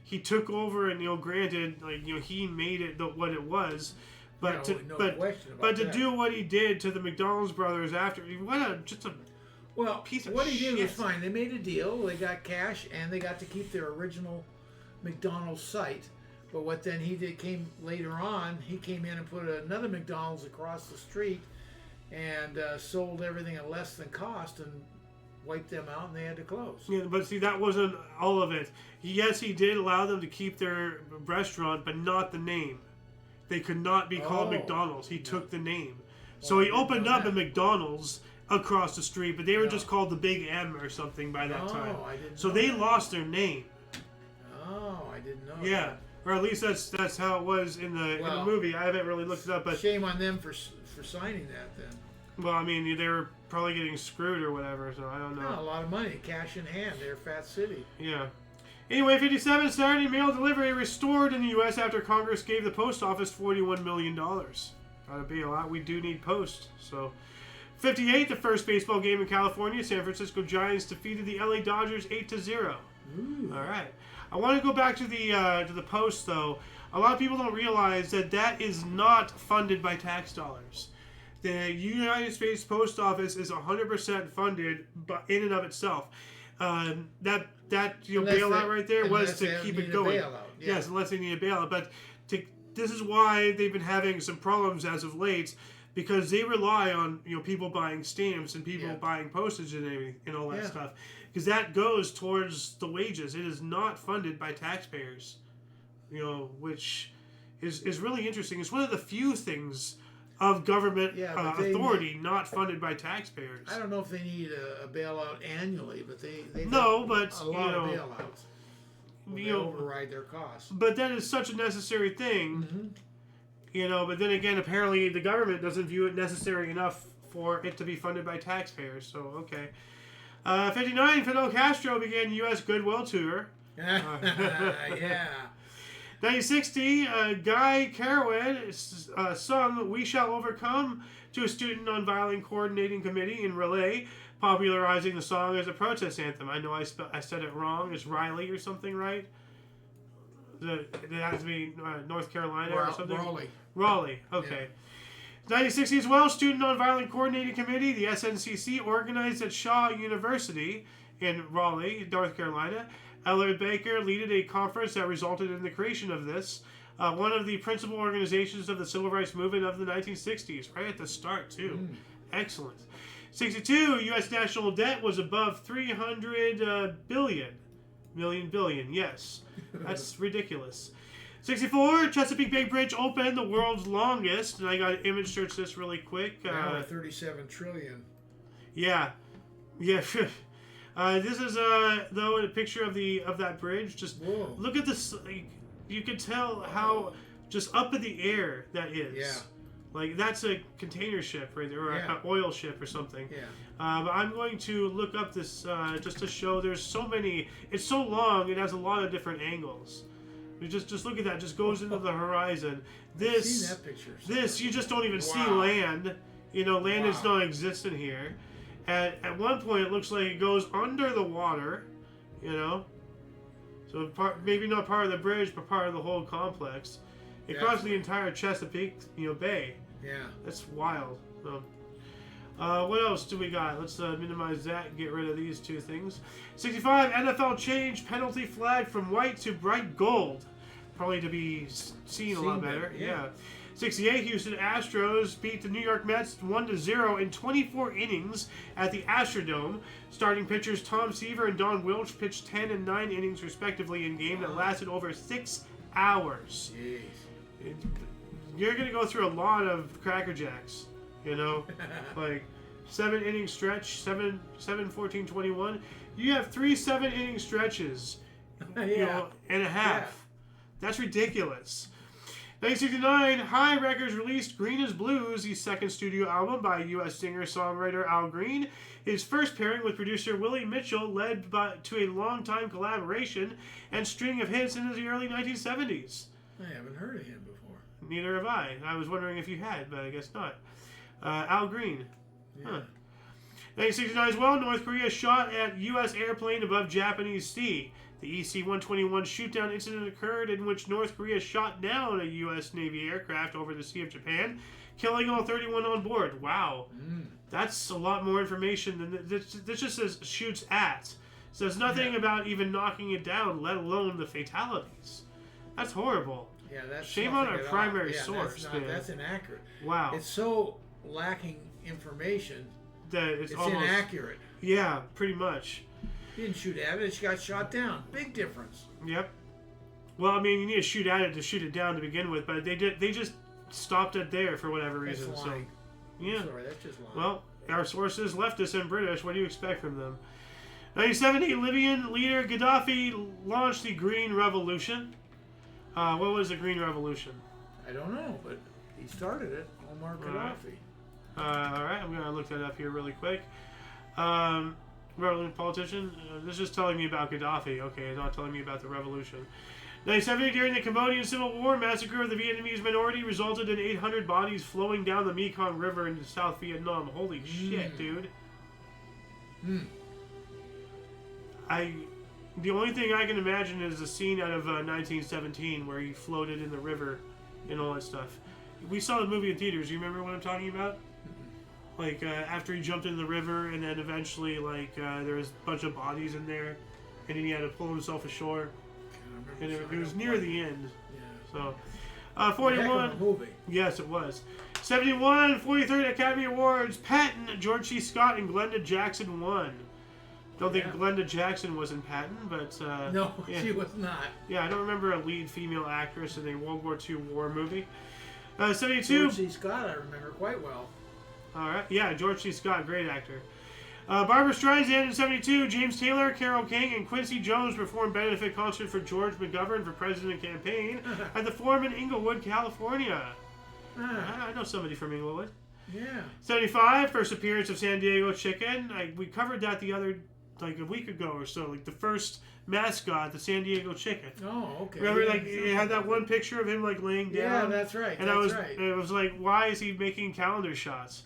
he took over, and granted, like, he made it what it was, but to do what he did to the McDonald's brothers after, piece of what he shit. did was fine. They made a deal. They got cash, and they got to keep their original McDonald's site. But what then he did came later on, he came in and put another McDonald's across the street, and sold everything at less than cost, and wiped them out, and they had to close. Yeah, but see, that wasn't all of it. Yes, he did allow them to keep their restaurant, but not the name. They could not be called McDonald's. He took the name. So he opened up a McDonald's across the street, but they were just called the Big M or something by that time. I didn't so know they that. lost their name. Oh, I didn't know Yeah. that. Or at least that's how it was in the movie. I haven't really looked it up, but shame on them for signing that then. Well, I mean, they were probably getting screwed or whatever, so I don't know. No, a lot of money, cash in hand. They're Fat City. Yeah. Anyway, 57, Saturday mail delivery restored in the U.S. after Congress gave the post office $41 million. Gotta be a lot. We do need post. So, 58, the first baseball game in California. San Francisco Giants defeated the L.A. Dodgers 8-0. All right. I want to go back to the post, though. A lot of people don't realize that is not funded by tax dollars. The United States Post Office is 100% funded in and of itself. That bailout right there was to keep it going. Yes, unless they need a bailout. But this is why they've been having some problems as of late, because they rely on people buying stamps and people buying postage and everything and all that stuff, because that goes towards the wages. It is not funded by taxpayers, which is really interesting. It's one of the few things of government authority not funded by taxpayers. I don't know if they need a bailout annually, but they a lot of bailouts. They override their costs. But that is such a necessary thing, But then again, apparently the government doesn't view it necessary enough for it to be funded by taxpayers. So 59, Fidel Castro began U.S. goodwill tour. Yeah. 1960, Guy Carwin sung "We Shall Overcome" to a student nonviolent coordinating committee in Relay, popularizing the song as a protest anthem. I know I said it wrong. It's Riley or something, right? It has to be North Carolina or something? Raleigh, okay. Yeah. 1960 as well, Student Nonviolent Coordinating Committee, the SNCC, organized at Shaw University in Raleigh, North Carolina. Elliot Baker led a conference that resulted in the creation of this, one of the principal organizations of the civil rights movement of the 1960s, right at the start, too. Excellent. 62, U.S. national debt was above 300 billion, yes. That's ridiculous. 64, Chesapeake Bay Bridge opened, the world's longest, and I got to image search this really quick. Now 37 trillion. Yeah. This is though a picture of that bridge. Just look at this. You can tell how just up in the air that is. Yeah. Like that's a container ship right there, or an oil ship or something. Yeah. But I'm going to look up this just to show. There's so many. It's so long. It has a lot of different angles. You just look at that. Just goes into the horizon. I've seen that picture. This you just don't even see land. Land is non-existent here. At one point, it looks like it goes under the water, So maybe not part of the bridge, but part of the whole complex. It crosses the entire Chesapeake, Bay. Yeah. That's wild. What else do we got? Let's minimize that and get rid of these two things. 65, NFL change penalty flag from white to bright gold. Probably to be seen a lot better. Yeah. '68, Houston Astros beat the New York Mets 1-0 in 24 innings at the Astrodome. Starting pitchers Tom Seaver and Don Wilch pitched 10 and 9 innings respectively in a game that lasted over 6 hours. Jeez. You're going to go through a lot of Cracker Jacks, you know? Like, 7-inning stretch, 7-14-21. You have 3 7-inning stretches, you know, and a half. Yeah. That's ridiculous. 1969, High Records released Green is Blues, the second studio album by U.S. singer-songwriter Al Green. His first pairing with producer Willie Mitchell led to a long-time collaboration and string of hits into the early 1970s. I haven't heard of him before. Neither have I. I was wondering if you had, but I guess not. Al Green. Yeah. Huh. 1969 as well, North Korea shot at U.S. airplane above Japanese sea. The EC-121 shoot-down incident occurred in which North Korea shot down a U.S. Navy aircraft over the Sea of Japan, killing all 31 on board. Wow. That's a lot more information than this just says shoots at. Says nothing about even knocking it down, let alone the fatalities. That's horrible. Yeah, that's shame on our primary source. That's inaccurate. Wow. It's so lacking information that it's almost inaccurate. Yeah, pretty much. He didn't shoot at it, she got shot down. Big difference. Yep. Well, I mean, you need to shoot at it to shoot it down to begin with, but they just stopped it there for whatever reason. That's lying. So, yeah. Sorry, that's just lying. Well, our sources, leftist and British, what do you expect from them? 1970, Libyan leader Gaddafi launched the Green Revolution. What was the Green Revolution? I don't know, but he started it. Omar Gaddafi. All right, I'm going to look that up here really quick. Relevant politician. This is telling me about Gaddafi. Okay, it's not telling me about the revolution. 1970, during the Cambodian Civil War, massacre of the Vietnamese minority resulted in 800 bodies flowing down the Mekong River into South Vietnam. Holy shit, dude. The only thing I can imagine is the scene out of 1917 where he floated in the river and all that stuff. We saw the movie in theaters. You remember what I'm talking about? Like, after he jumped in the river, and then eventually, like, there was a bunch of bodies in there, and then he had to pull himself ashore. And it was near the end. Yeah. So, 41. Heck of a movie. Yes, it was. 71, 43rd Academy Awards. Patton, George C. Scott, and Glenda Jackson won. Don't think Glenda Jackson was in Patton, but... no, she was not. Yeah, I don't remember a lead female actress in a World War II war movie. 72... George C. Scott, I remember quite well. All right. Yeah, George C. Scott, great actor. Barbra Streisand in 72, James Taylor, Carole King, and Quincy Jones performed benefit concert for George McGovern for president campaign at the Forum in Inglewood, California. I know somebody from Inglewood. Yeah. 75, first appearance of San Diego Chicken. We covered that a week ago or so. Like the first mascot, the San Diego Chicken. Oh, okay. Remember, it had that one picture of him laying down. Yeah, that's right. And it was like, why is he making calendar shots?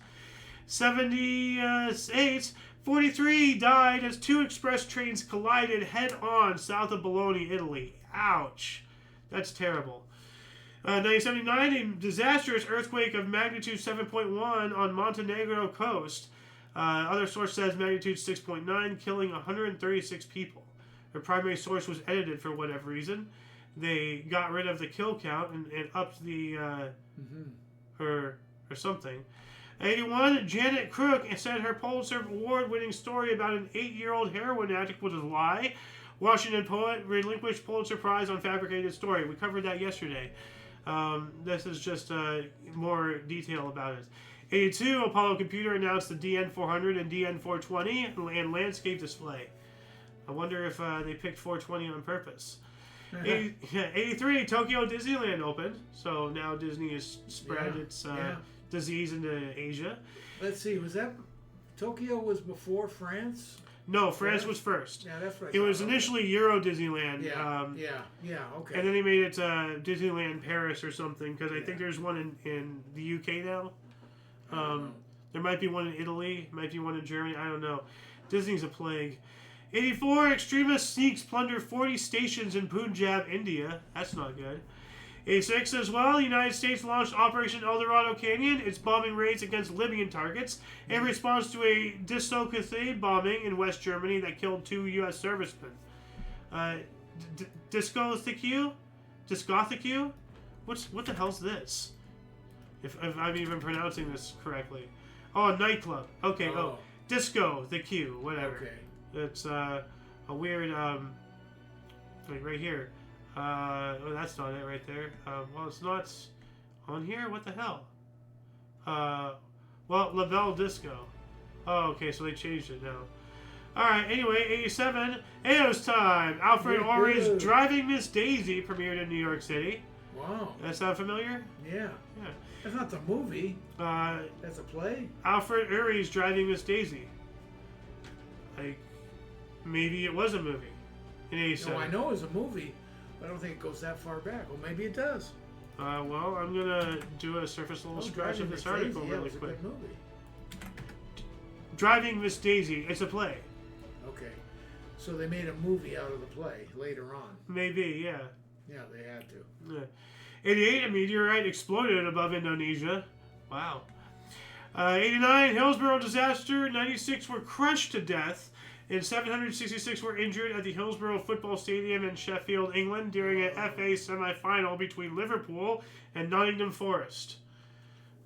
78, 43 died as 2 express trains collided head-on south of Bologna, Italy. Ouch. That's terrible. 1979, a disastrous earthquake of magnitude 7.1 on Montenegro coast. Other source says magnitude 6.9, killing 136 people. Her primary source was edited for whatever reason. They got rid of the kill count and upped the or something. 81, Janet Crook said her Pulitzer Award-winning story about an 8-year-old heroin addict was a lie. Washington poet relinquished Pulitzer Prize on fabricated story. We covered that yesterday. This is just more detail about it. 82, Apollo Computer announced the DN400 and DN420 and landscape display. I wonder if they picked 420 on purpose. 83, Tokyo Disneyland opened. So now Disney has spread its disease into Asia. Let's see, was that Tokyo was before France? No, France was first. Yeah, that's right. It was initially Euro Disneyland. Yeah, okay. And then they made it Disneyland Paris or something, because I think there's one in the UK now. There might be one in Italy, might be one in Germany, I don't know. Disney's a plague. 84, extremist sneaks plunder 40 stations in Punjab, India. That's not good. 86 as well, the United States launched Operation El Dorado Canyon, its bombing raids against Libyan targets, in response to a Discotheque bombing in West Germany that killed 2 U.S. servicemen. Discotheque? What the hell's this? If I'm even pronouncing this correctly. Oh, a nightclub. Okay. Oh, disco. The Q. Whatever. Okay. It's a weird like right here. Oh, that's not it right there. Well, it's not on here. What the hell? Well, La Belle Disco. Oh, okay. So they changed it now. All right. Anyway, 87. Ayo's time. Alfred Orey's Driving Miss Daisy premiered in New York City. Wow. That sound familiar? Yeah. Yeah. That's not the movie. That's a play. Alfred Urey's Driving Miss Daisy. Like, maybe it was a movie in 87. No, I know it was a movie, but I don't think it goes that far back. Well, maybe it does. Well, I'm gonna do a surface level scratch of this article really quick. A good movie. Driving Miss Daisy. It's a play. Okay. So they made a movie out of the play later on. Maybe, yeah. Yeah, they had to. Yeah. 88, a meteorite exploded above Indonesia. Wow. 89, Hillsborough disaster. 96 were crushed to death. And 766 were injured at the Hillsborough Football Stadium in Sheffield, England during an FA semi-final between Liverpool and Nottingham Forest.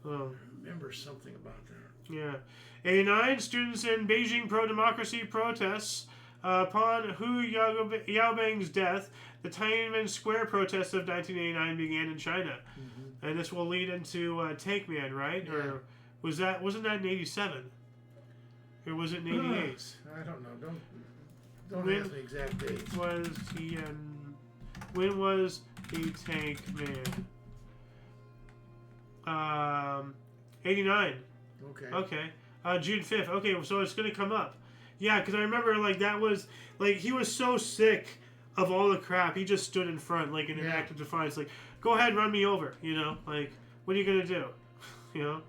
I remember something about that. Yeah. 89, students in Beijing pro-democracy protests upon Hu Yaobang's death. The Tiananmen Square protests of 1989 began in China. Mm-hmm. And this will lead into Tank Man, right? Yeah. Or wasn't that in 87? Or was it in 88? I don't know. Don't ask me exact dates. When was the Tank Man? 89. Okay. June 5th. Okay, so it's going to come up. Yeah, because I remember, like, that was, like, he was so sick of all the crap. He just stood in front, like, in an act of defiance. Like, go ahead, run me over, you know? Like, what are you going to do? You know?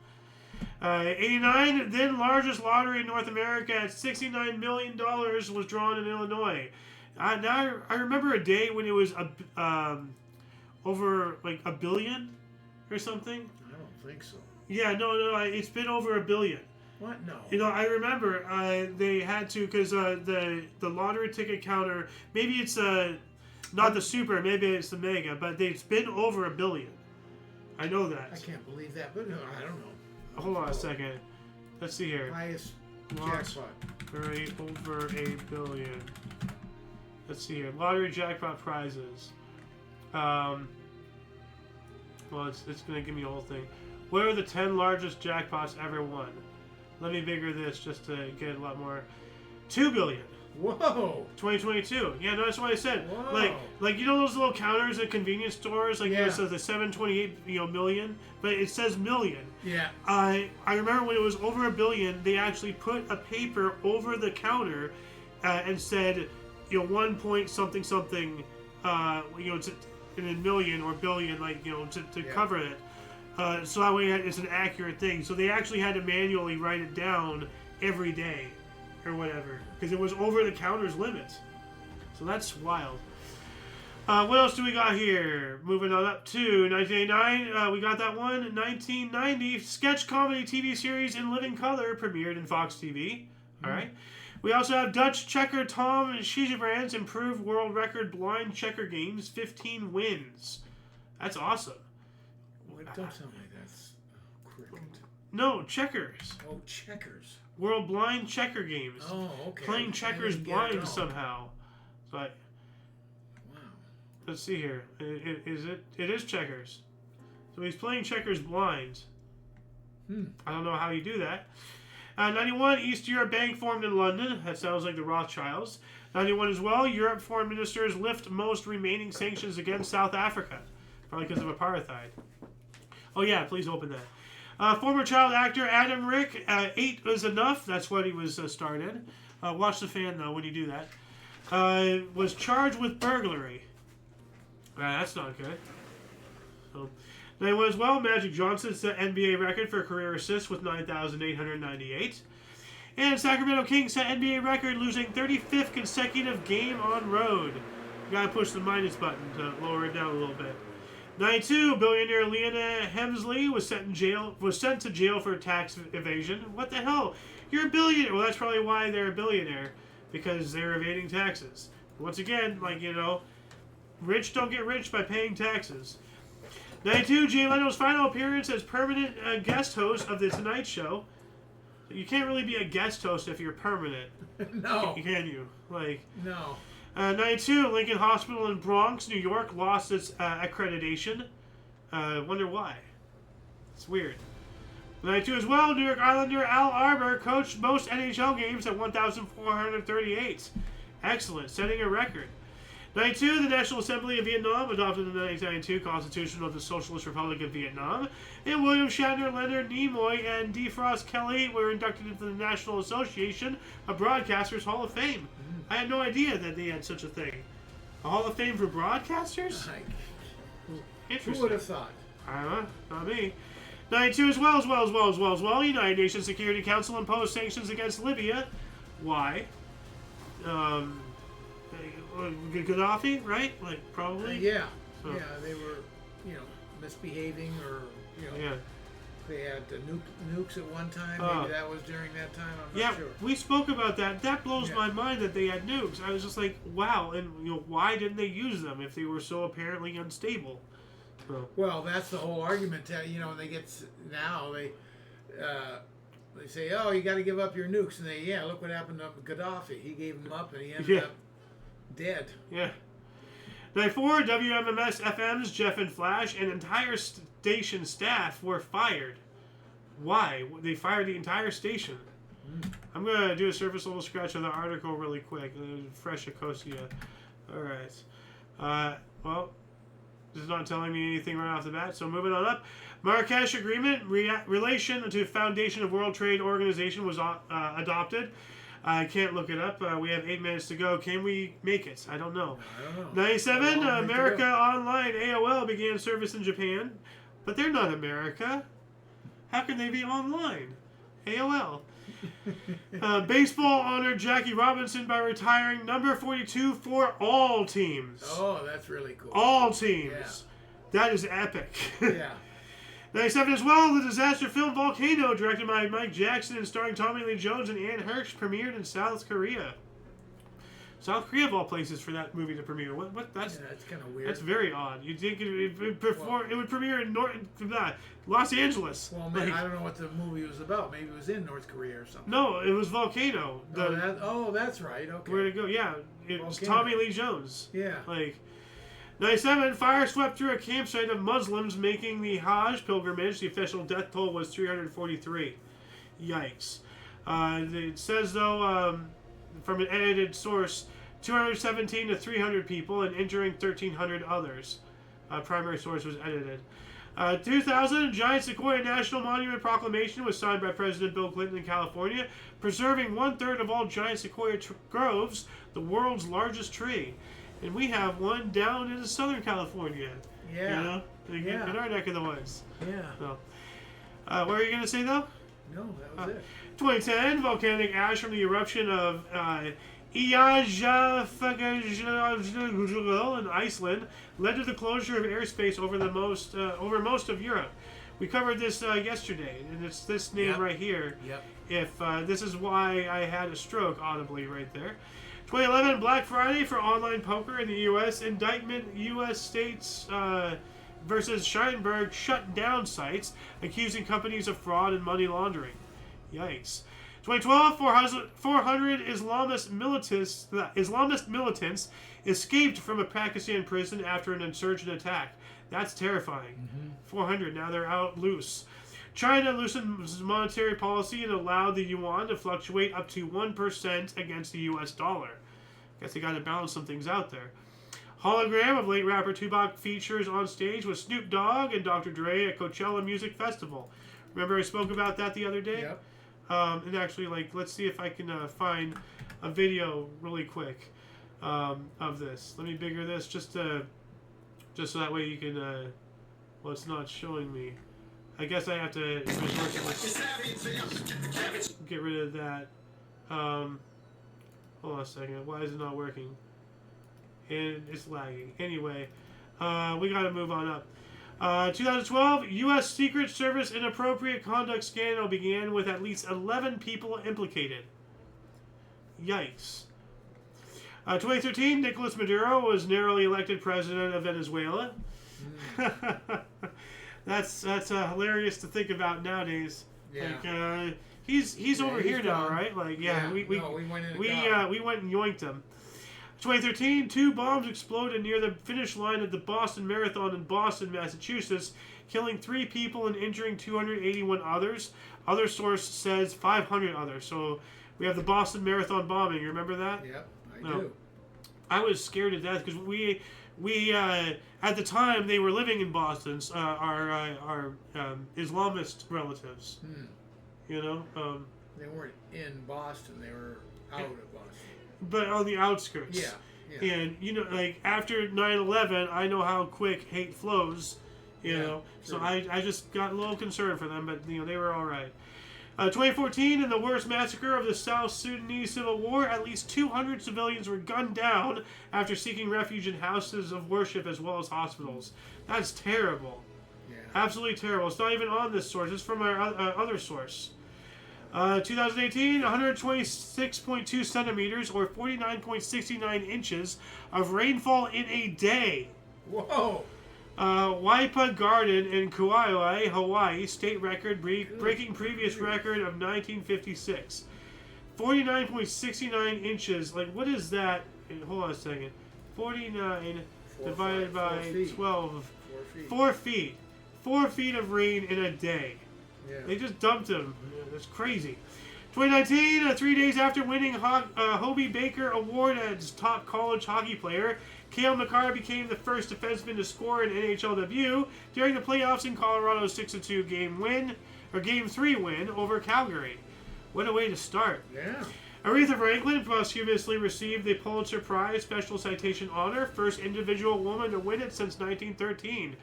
89, then largest lottery in North America at $69 million was drawn in Illinois. Now I remember a day when it was over like $1 billion or something. I don't think so. Yeah, no, it's been over $1 billion. What? No. You know, I remember they had to because the lottery ticket counter, maybe it's not the super, maybe it's the mega, but it's been over $1 billion. I know that. I can't believe that, but I don't know. Hold on a second. Let's see here. Highest jackpot. Very over $1 billion. Let's see here. Lottery jackpot prizes. Well, it's going to give me the whole thing. What are the 10 largest jackpots ever won? Let me bigger this just to get a lot more. $2 billion. Whoa. 2022. Yeah, no, that's what I said. Whoa. Like you know those little counters at convenience stores, like it says the 728 million, but it says million. Yeah. I remember when it was over $1 billion, they actually put a paper over the counter and said, 1 point something something, in a million or billion, to cover it. So that way it's an accurate thing. So they actually had to manually write it down every day or whatever because it was over the counter's limit. So that's wild. What else do we got here? Moving on up to 1989, we got that one. 1990, sketch comedy TV series in living color premiered in Fox TV. All right. We also have Dutch checker Tom Schijebrand's improved world record blind checker games, 15 wins. That's awesome. Well, don't tell me that's cricket. No, checkers. Oh, checkers. World blind checker games. Oh, okay. Playing checkers blind somehow. So wow. Let's see here. It is checkers. So he's playing checkers blind. I don't know how you do that. 91, East Europe Bank formed in London. That sounds like the Rothschilds. 91 as well, Europe foreign ministers lift most remaining sanctions against South Africa. Probably because of apartheid. Oh yeah, please open that. Former child actor Adam Rick, 8 was enough. That's what he was starred in. Watch the fan though when you do that. Was charged with burglary. That's not good. So, 91 as well, Magic Johnson set NBA record for career assists with 9,898. And Sacramento Kings set NBA record losing 35th consecutive game on road. You gotta push the minus button to lower it down a little bit. 92, billionaire Leona Hemsley was sent to jail for tax evasion. What the hell? You're a billionaire. Well, that's probably why they're a billionaire, because they're evading taxes. Once again, rich don't get rich by paying taxes. 92, Jay Leno's final appearance as permanent guest host of The Tonight Show. You can't really be a guest host if you're permanent. No. Can you? Like, no. 92, Lincoln Hospital in Bronx, New York, lost its accreditation. Wonder why. It's weird. 92 as well, New York Islander Al Arbor coached most NHL games at 1,438. Excellent, setting a record. 92, the National Assembly of Vietnam adopted the 1992 Constitution of the Socialist Republic of Vietnam. And William Shatner, Leonard Nimoy, and DeFrost Kelly were inducted into the National Association of Broadcasters Hall of Fame. I had no idea that they had such a thing. A Hall of Fame for broadcasters? Interesting. Who would have thought? I don't know. Not me. 92 as well. United Nations Security Council imposed sanctions against Libya. Why? Gaddafi, right? Like, probably? Yeah. So. Yeah, they were, misbehaving or, Yeah. They had nukes at one time. Maybe that was during that time. I'm not sure. We spoke about that. That blows my mind that they had nukes. I was just like, wow. And why didn't they use them if they were so apparently unstable? So. Well, that's the whole argument. They get now they say, oh, you got to give up your nukes, and look what happened to Gaddafi. He gave them up, and he ended up dead. Yeah. 94, WMMS FM's Jeff and Flash and entire station staff were fired. Why? They fired the entire station. I'm going to do a surface level scratch of the article really quick. Fresh Ecosia. Alright. Well, this is not telling me anything right off the bat, so moving on up. Marrakesh Agreement, relation to Foundation of World Trade Organization was adopted. I can't look it up. We have 8 minutes to go. Can we make it? I don't know. 97, America Online AOL began service in Japan. But they're not America. How can they be online? AOL. Baseball honored Jackie Robinson by retiring number 42 for all teams. Oh, that's really cool. All teams. Yeah. That is epic. Yeah. 97 as well, the disaster film Volcano, directed by Mike Jackson and starring Tommy Lee Jones and Anne Heche, premiered in South Korea. South Korea, of all places, for that movie to premiere. What? That's kind of weird. That's very odd. You'd think it would premiere in Los Angeles. Well, man, I don't know what the movie was about. Maybe it was in North Korea or something. No, it was Volcano. That's right. Okay. Where'd it go? Yeah, it was Tommy Lee Jones. Yeah. 97, fire swept through a campsite of Muslims making the Hajj pilgrimage. The official death toll was 343. Yikes. It says, though, from an edited source, 217 to 300 people and injuring 1,300 others. Primary source was edited. 2000, Giant Sequoia National Monument Proclamation was signed by President Bill Clinton in California, preserving 1/3 of all giant sequoia groves, the world's largest tree. And we have one down in Southern California. Yeah. In our neck of the woods. Yeah. So, what were you going to say, though? No, that was it. 2010, volcanic ash from the eruption of Eyjafjallajökull in Iceland led to the closure of airspace over most of Europe. We covered this yesterday, and it's this name right here. Yep. If this is why I had a stroke audibly right there. 2011, Black Friday for online poker in the U.S. Indictment, U.S. states versus Scheinberg shut down sites, accusing companies of fraud and money laundering. Yikes. 2012, 400 Islamist militants escaped from a Pakistan prison after an insurgent attack. That's terrifying. 400, now they're out loose. China loosened monetary policy and allowed the yuan to fluctuate up to 1% against the U.S. dollar. Guess they got to balance some things out there. Hologram of late rapper Tupac features on stage with Snoop Dogg and Dr. Dre at Coachella Music Festival. Remember I spoke about that the other day? Yep. And actually, let's see if I can find a video really quick of this. Let me bigger this just so that way you can. Well, it's not showing me. I guess I have to get rid of that. Hold on a second. Why is it not working? And it's lagging. Anyway, we got to move on up. 2012, U.S. Secret Service inappropriate conduct scandal began with at least 11 people implicated. Yikes. 2013, Nicolas Maduro was narrowly elected president of Venezuela. That's hilarious to think about nowadays. Yeah. Like, he's over here now, gone. right? Like, we went in we went and yoinked him. 2013, 2 bombs exploded near the finish line of the Boston Marathon in Boston, Massachusetts, killing 3 people and injuring 281 others. Other source says 500 others. So we have the Boston Marathon bombing. You remember that? Yep, I do. I was scared to death because we at the time they were living in Boston. Our Islamist relatives. You know. They weren't in Boston. They were out of Boston. But on the outskirts. Yeah. And, you know, like, after 9/11, I know how quick hate flows, you know. True. So I just got a little concerned for them, but, you know, they were all right. 2014, in the worst massacre of the South Sudanese Civil War, at least 200 civilians were gunned down after seeking refuge in houses of worship as well as hospitals. That's terrible. Yeah. Absolutely terrible. It's not even on this source. It's from our other source. 2018, 126.2 centimeters or 49.69 inches of rainfall in a day. Whoa! Waipa Garden in Kauai, Hawaii, state record breaking previous record of 1956. 49.69 inches. Like, what is that? Hold on a second. 49 divided by 12. 4 feet. 4 feet of rain in a day. Yeah. They just dumped him. Yeah, that's crazy. 2019, 3 days after winning Hobie Baker Award as top college hockey player, Cale Makar became the first defenseman to score an NHL debut during the playoffs in Colorado's 6-2 Game 3 win over Calgary. What a way to start. Yeah. Aretha Franklin posthumously received the Pulitzer Prize Special Citation Honor, first individual woman to win it since 1913.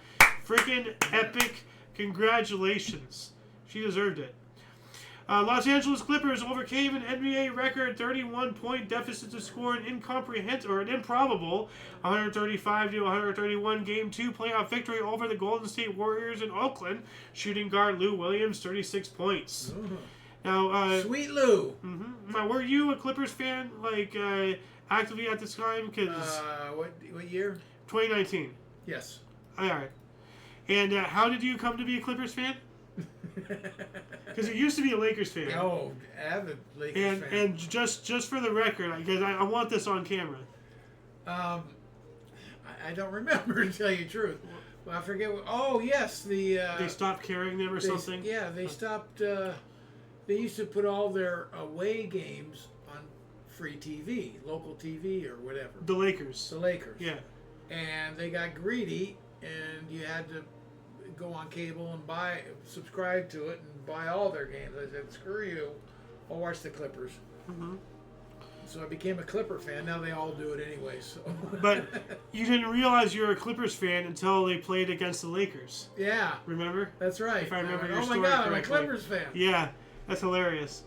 Freaking epic. Congratulations. She deserved it. Los Angeles Clippers overcame an NBA record 31-point deficit to score an improbable 135-131 Game 2 playoff victory over the Golden State Warriors in Oakland, shooting guard Lou Williams 36 points. Ooh. Now, Sweet Lou. Now, were you a Clippers fan, like, actively at this time? Cause what year? 2019. Yes. All right. And how did you come to be a Clippers fan? Because you used to be a Lakers fan. Oh, avid Lakers fan. And just for the record, because I want this on camera. I don't remember, to tell you the truth. Well, I forget what... Oh, yes, they stopped carrying them or something? Yeah, they stopped... they used to put all their away games on free TV, local TV or whatever. The Lakers. The Lakers. Yeah. And they got greedy, and you had to go on cable and subscribe to it and buy all their games. I said, screw you, I'll watch the Clippers. So I became a Clipper fan. Now they all do it anyway. So. But you didn't realize you were a Clippers fan until they played against the Lakers. Yeah. Remember? That's right. If I remember your oh story my God, correctly. I'm a Clippers fan. Yeah, that's hilarious.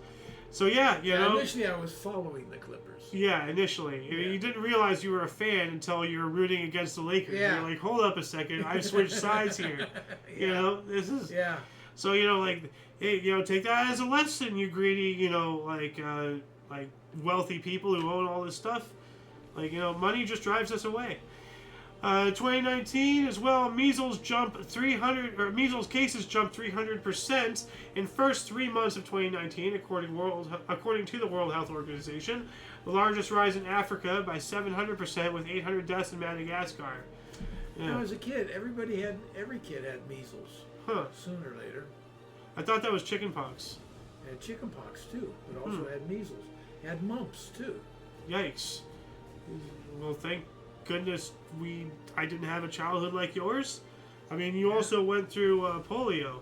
So yeah, you know. Initially I was following the Clippers. Yeah, initially. Yeah. You didn't realize you were a fan until you were rooting against the Lakers. Yeah. You're like, hold up a second, I've switched sides here. Yeah. You know, this is... Yeah. So, you know, like, hey, you know, take that as a lesson, you greedy, you know, like wealthy people who own all this stuff. Like, you know, money just drives us away. 2019 as well, measles cases jumped 300% in first 3 months of 2019, according to the World Health Organization. The largest rise in Africa by 700%, with 800 deaths in Madagascar. Yeah. You know, as a kid, every kid had measles. Huh. Sooner or later. I thought that was chickenpox. They had chickenpox too, but also had measles. They had mumps too. Yikes. Well, thank goodness I didn't have a childhood like yours. I mean, you also went through polio.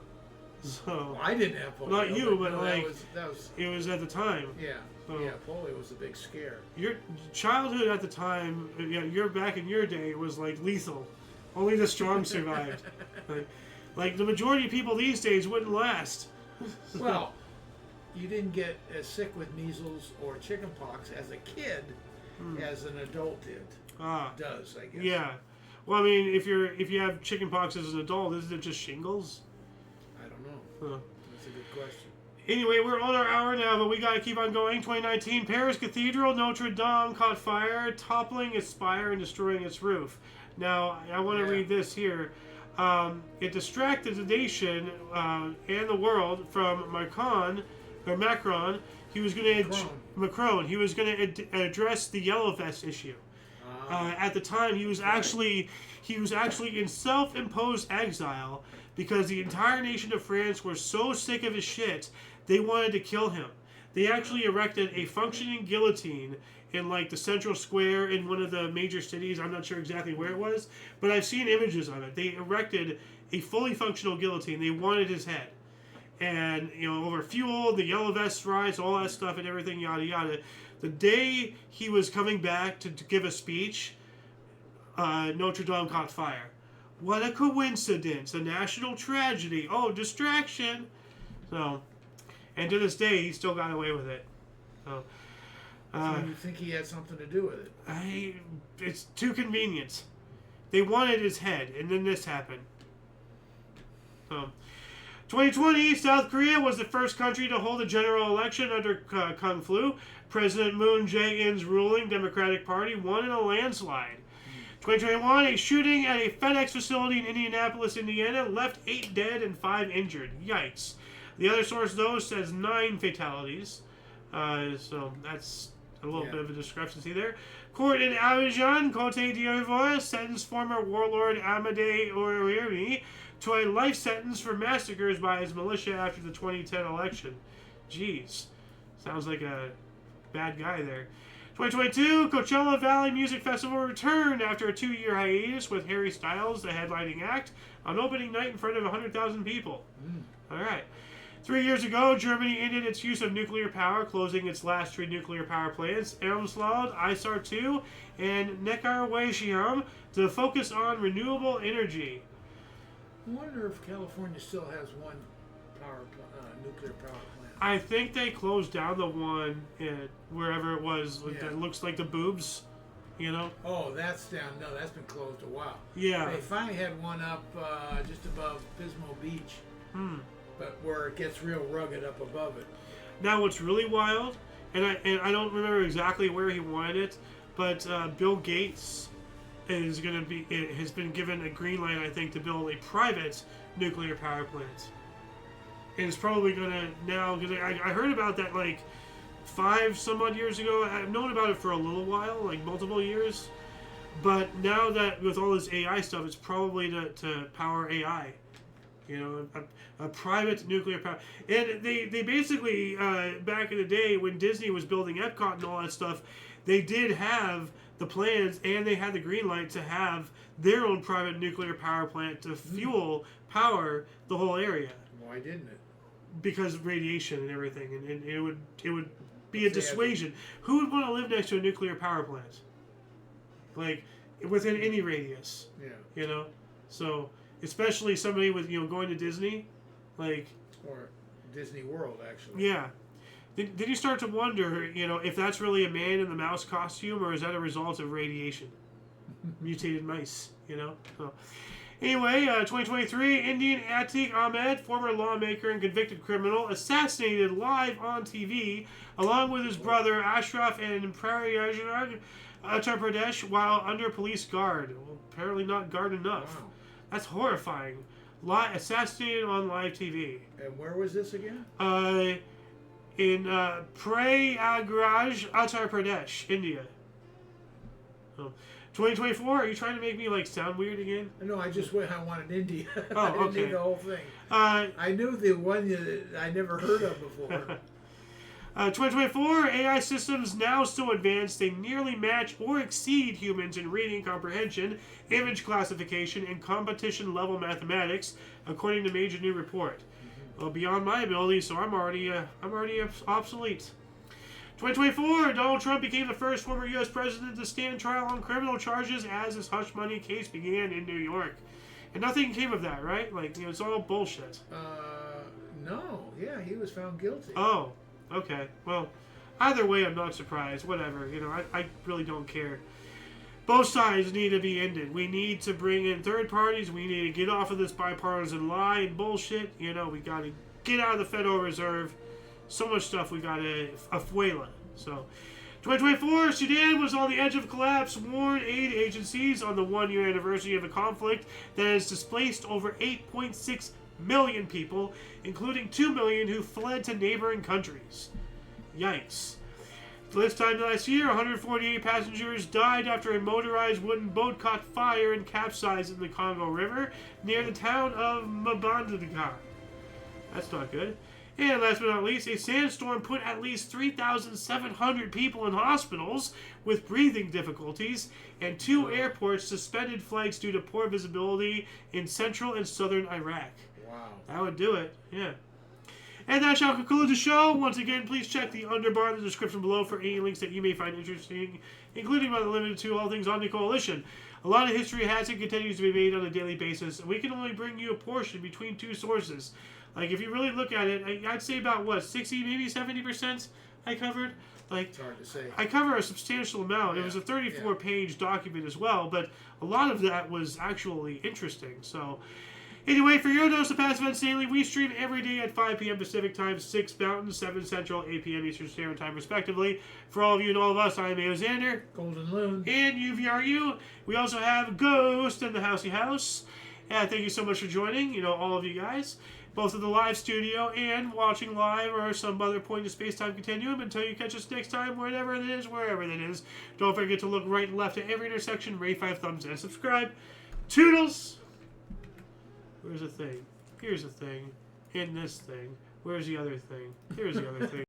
So well, I didn't have polio. Not you, but no, like that was it was at the time. Yeah. So, yeah, polio was a big scare. Your childhood at the time, you're back in your day, was like lethal. Only the strong survived. Like the majority of people these days wouldn't last. Well, you didn't get as sick with measles or chickenpox as a kid as an adult does, I guess. Yeah. Well, I mean, if you have chickenpox as an adult, isn't it just shingles? I don't know. Huh. That's a good question. Anyway, we're on our hour now, but we gotta keep on going. 2019, Paris Cathedral Notre Dame caught fire, toppling its spire and destroying its roof. Now, I want to read this here. it distracted the nation and the world from Macron. He was going to Macron. He was going to address the yellow vest issue. At the time, he was actually in self-imposed exile because the entire nation of France were so sick of his shit, they wanted to kill him. They actually erected a functioning guillotine in like the central square in one of the major cities. I'm not sure exactly where it was, but I've seen images of it. They erected a fully functional guillotine. They wanted his head. And, over fuel, the yellow vest riots, all that stuff and everything, yada yada. The day he was coming back to give a speech, Notre Dame caught fire. What a coincidence. A national tragedy. Oh, distraction. So, and to this day, he still got away with it. So you think he had something to do with it? It's too convenient. They wanted his head, and then this happened. 2020, South Korea was the first country to hold a general election under Kung Flu. President Moon Jae-in's ruling Democratic Party won in a landslide. 2021, a shooting at a FedEx facility in Indianapolis, Indiana, left 8 dead and 5 injured. Yikes. The other source, though, says 9 fatalities. So that's a little bit of a discrepancy there. Court in Abidjan, Côte d'Ivoire, sentenced former warlord Amadé Ourimi to a life sentence for massacres by his militia after the 2010 election. Jeez. Sounds like a bad guy there. 2022, Coachella Valley Music Festival returned after a 2-year hiatus with Harry Styles, the headlining act, on opening night in front of 100,000 people. All right. 3 years ago, Germany ended its use of nuclear power, closing its last 3 nuclear power plants, Elmsland, ISAR 2, and Neckarwesheim, to focus on renewable energy. I wonder if California still has one nuclear power plant. I think they closed down the one wherever it was that looks like the boobs, Oh, that's down. No, that's been closed a while. Yeah. They finally had one up just above Pismo Beach, but where it gets real rugged up above it. Now, what's really wild, and I don't remember exactly where he wanted it, but Bill Gates has been given a green light, I think, to build a private nuclear power plant. And it's probably going to now, because I heard about that like 5 some odd years ago. I've known about it for a little while, like multiple years. But now that with all this AI stuff, it's probably to power AI. A private nuclear power. And they basically, back in the day when Disney was building Epcot and all that stuff, they did have the plans and they had the green light to have their own private nuclear power plant to power the whole area. Why didn't it? Because of radiation and everything, and it would be a dissuasion. Who would want to live next to a nuclear power plant? Like, within any radius. Yeah. So, especially somebody with, going to Disney, like... Or Disney World, actually. Yeah. Then you start to wonder, if that's really a man in the mouse costume, or is that a result of radiation? Mutated mice, So, anyway, 2023, Indian Atiq Ahmed, former lawmaker and convicted criminal, assassinated live on TV, along with his brother Ashraf in Prayagraj, Uttar Pradesh, while under police guard. Well, apparently not guard enough. Wow. That's horrifying. Assassinated on live TV. And where was this again? In Prayagraj, Uttar Pradesh, India. 2024? Are you trying to make me sound weird again? No, I just went. I wanted India. Oh, I didn't okay. need the whole thing. I knew the one that I never heard of before. 2024, AI systems now so advanced they nearly match or exceed humans in reading comprehension, image classification, and competition-level mathematics, according to major new report. Well, beyond my ability, so I'm already obsolete. 2024, Donald Trump became the first former U.S. president to stand trial on criminal charges as his hush money case began in New York. And nothing came of that, right? It's all bullshit. No. Yeah, he was found guilty. Oh, okay. Well, either way, I'm not surprised. Whatever. I really don't care. Both sides need to be ended. We need to bring in third parties. We need to get off of this bipartisan lie and bullshit. We got to get out of the Federal Reserve. So much stuff we got to afuela. So, 2024, Sudan was on the edge of collapse, warned aid agencies on the 1-year anniversary of a conflict that has displaced over 8.6 million people, including 2 million who fled to neighboring countries. Yikes. This time last year, 148 passengers died after a motorized wooden boat caught fire and capsized in the Congo River near the town of Mbandaka. That's not good. And last but not least, a sandstorm put at least 3,700 people in hospitals with breathing difficulties, and 2 airports suspended flights due to poor visibility in central and southern Iraq. Wow. That would do it, yeah. And that shall conclude the show. Once again, please check the underbar in the description below for any links that you may find interesting, including but not limited to all things Omni Coalition. A lot of history has and continues to be made on a daily basis, and we can only bring you a portion between 2 sources. Like, if you really look at it, I'd say about, 60, maybe 70% I covered? Like, it's hard to say. I cover a substantial amount. Yeah. It was a 34-page document as well, but a lot of that was actually interesting. So, anyway, for your dose of Past Events Daily, we stream every day at 5 p.m. Pacific Time, 6 Mountain, 7 Central, 8 p.m. Eastern Standard Time, respectively. For all of you and all of us, I am Xander. Golden Loon. And UVRU. We also have Ghost in the Housey House. Thank you so much for joining, all of you guys. Both in the live studio and watching live or some other point in the space-time continuum. Until you catch us next time, wherever it is, wherever it is. Don't forget to look right and left at every intersection, rate 5 thumbs, and subscribe. Toodles! Where's the thing? Here's the thing. In this thing. Where's the other thing? Here's the other thing.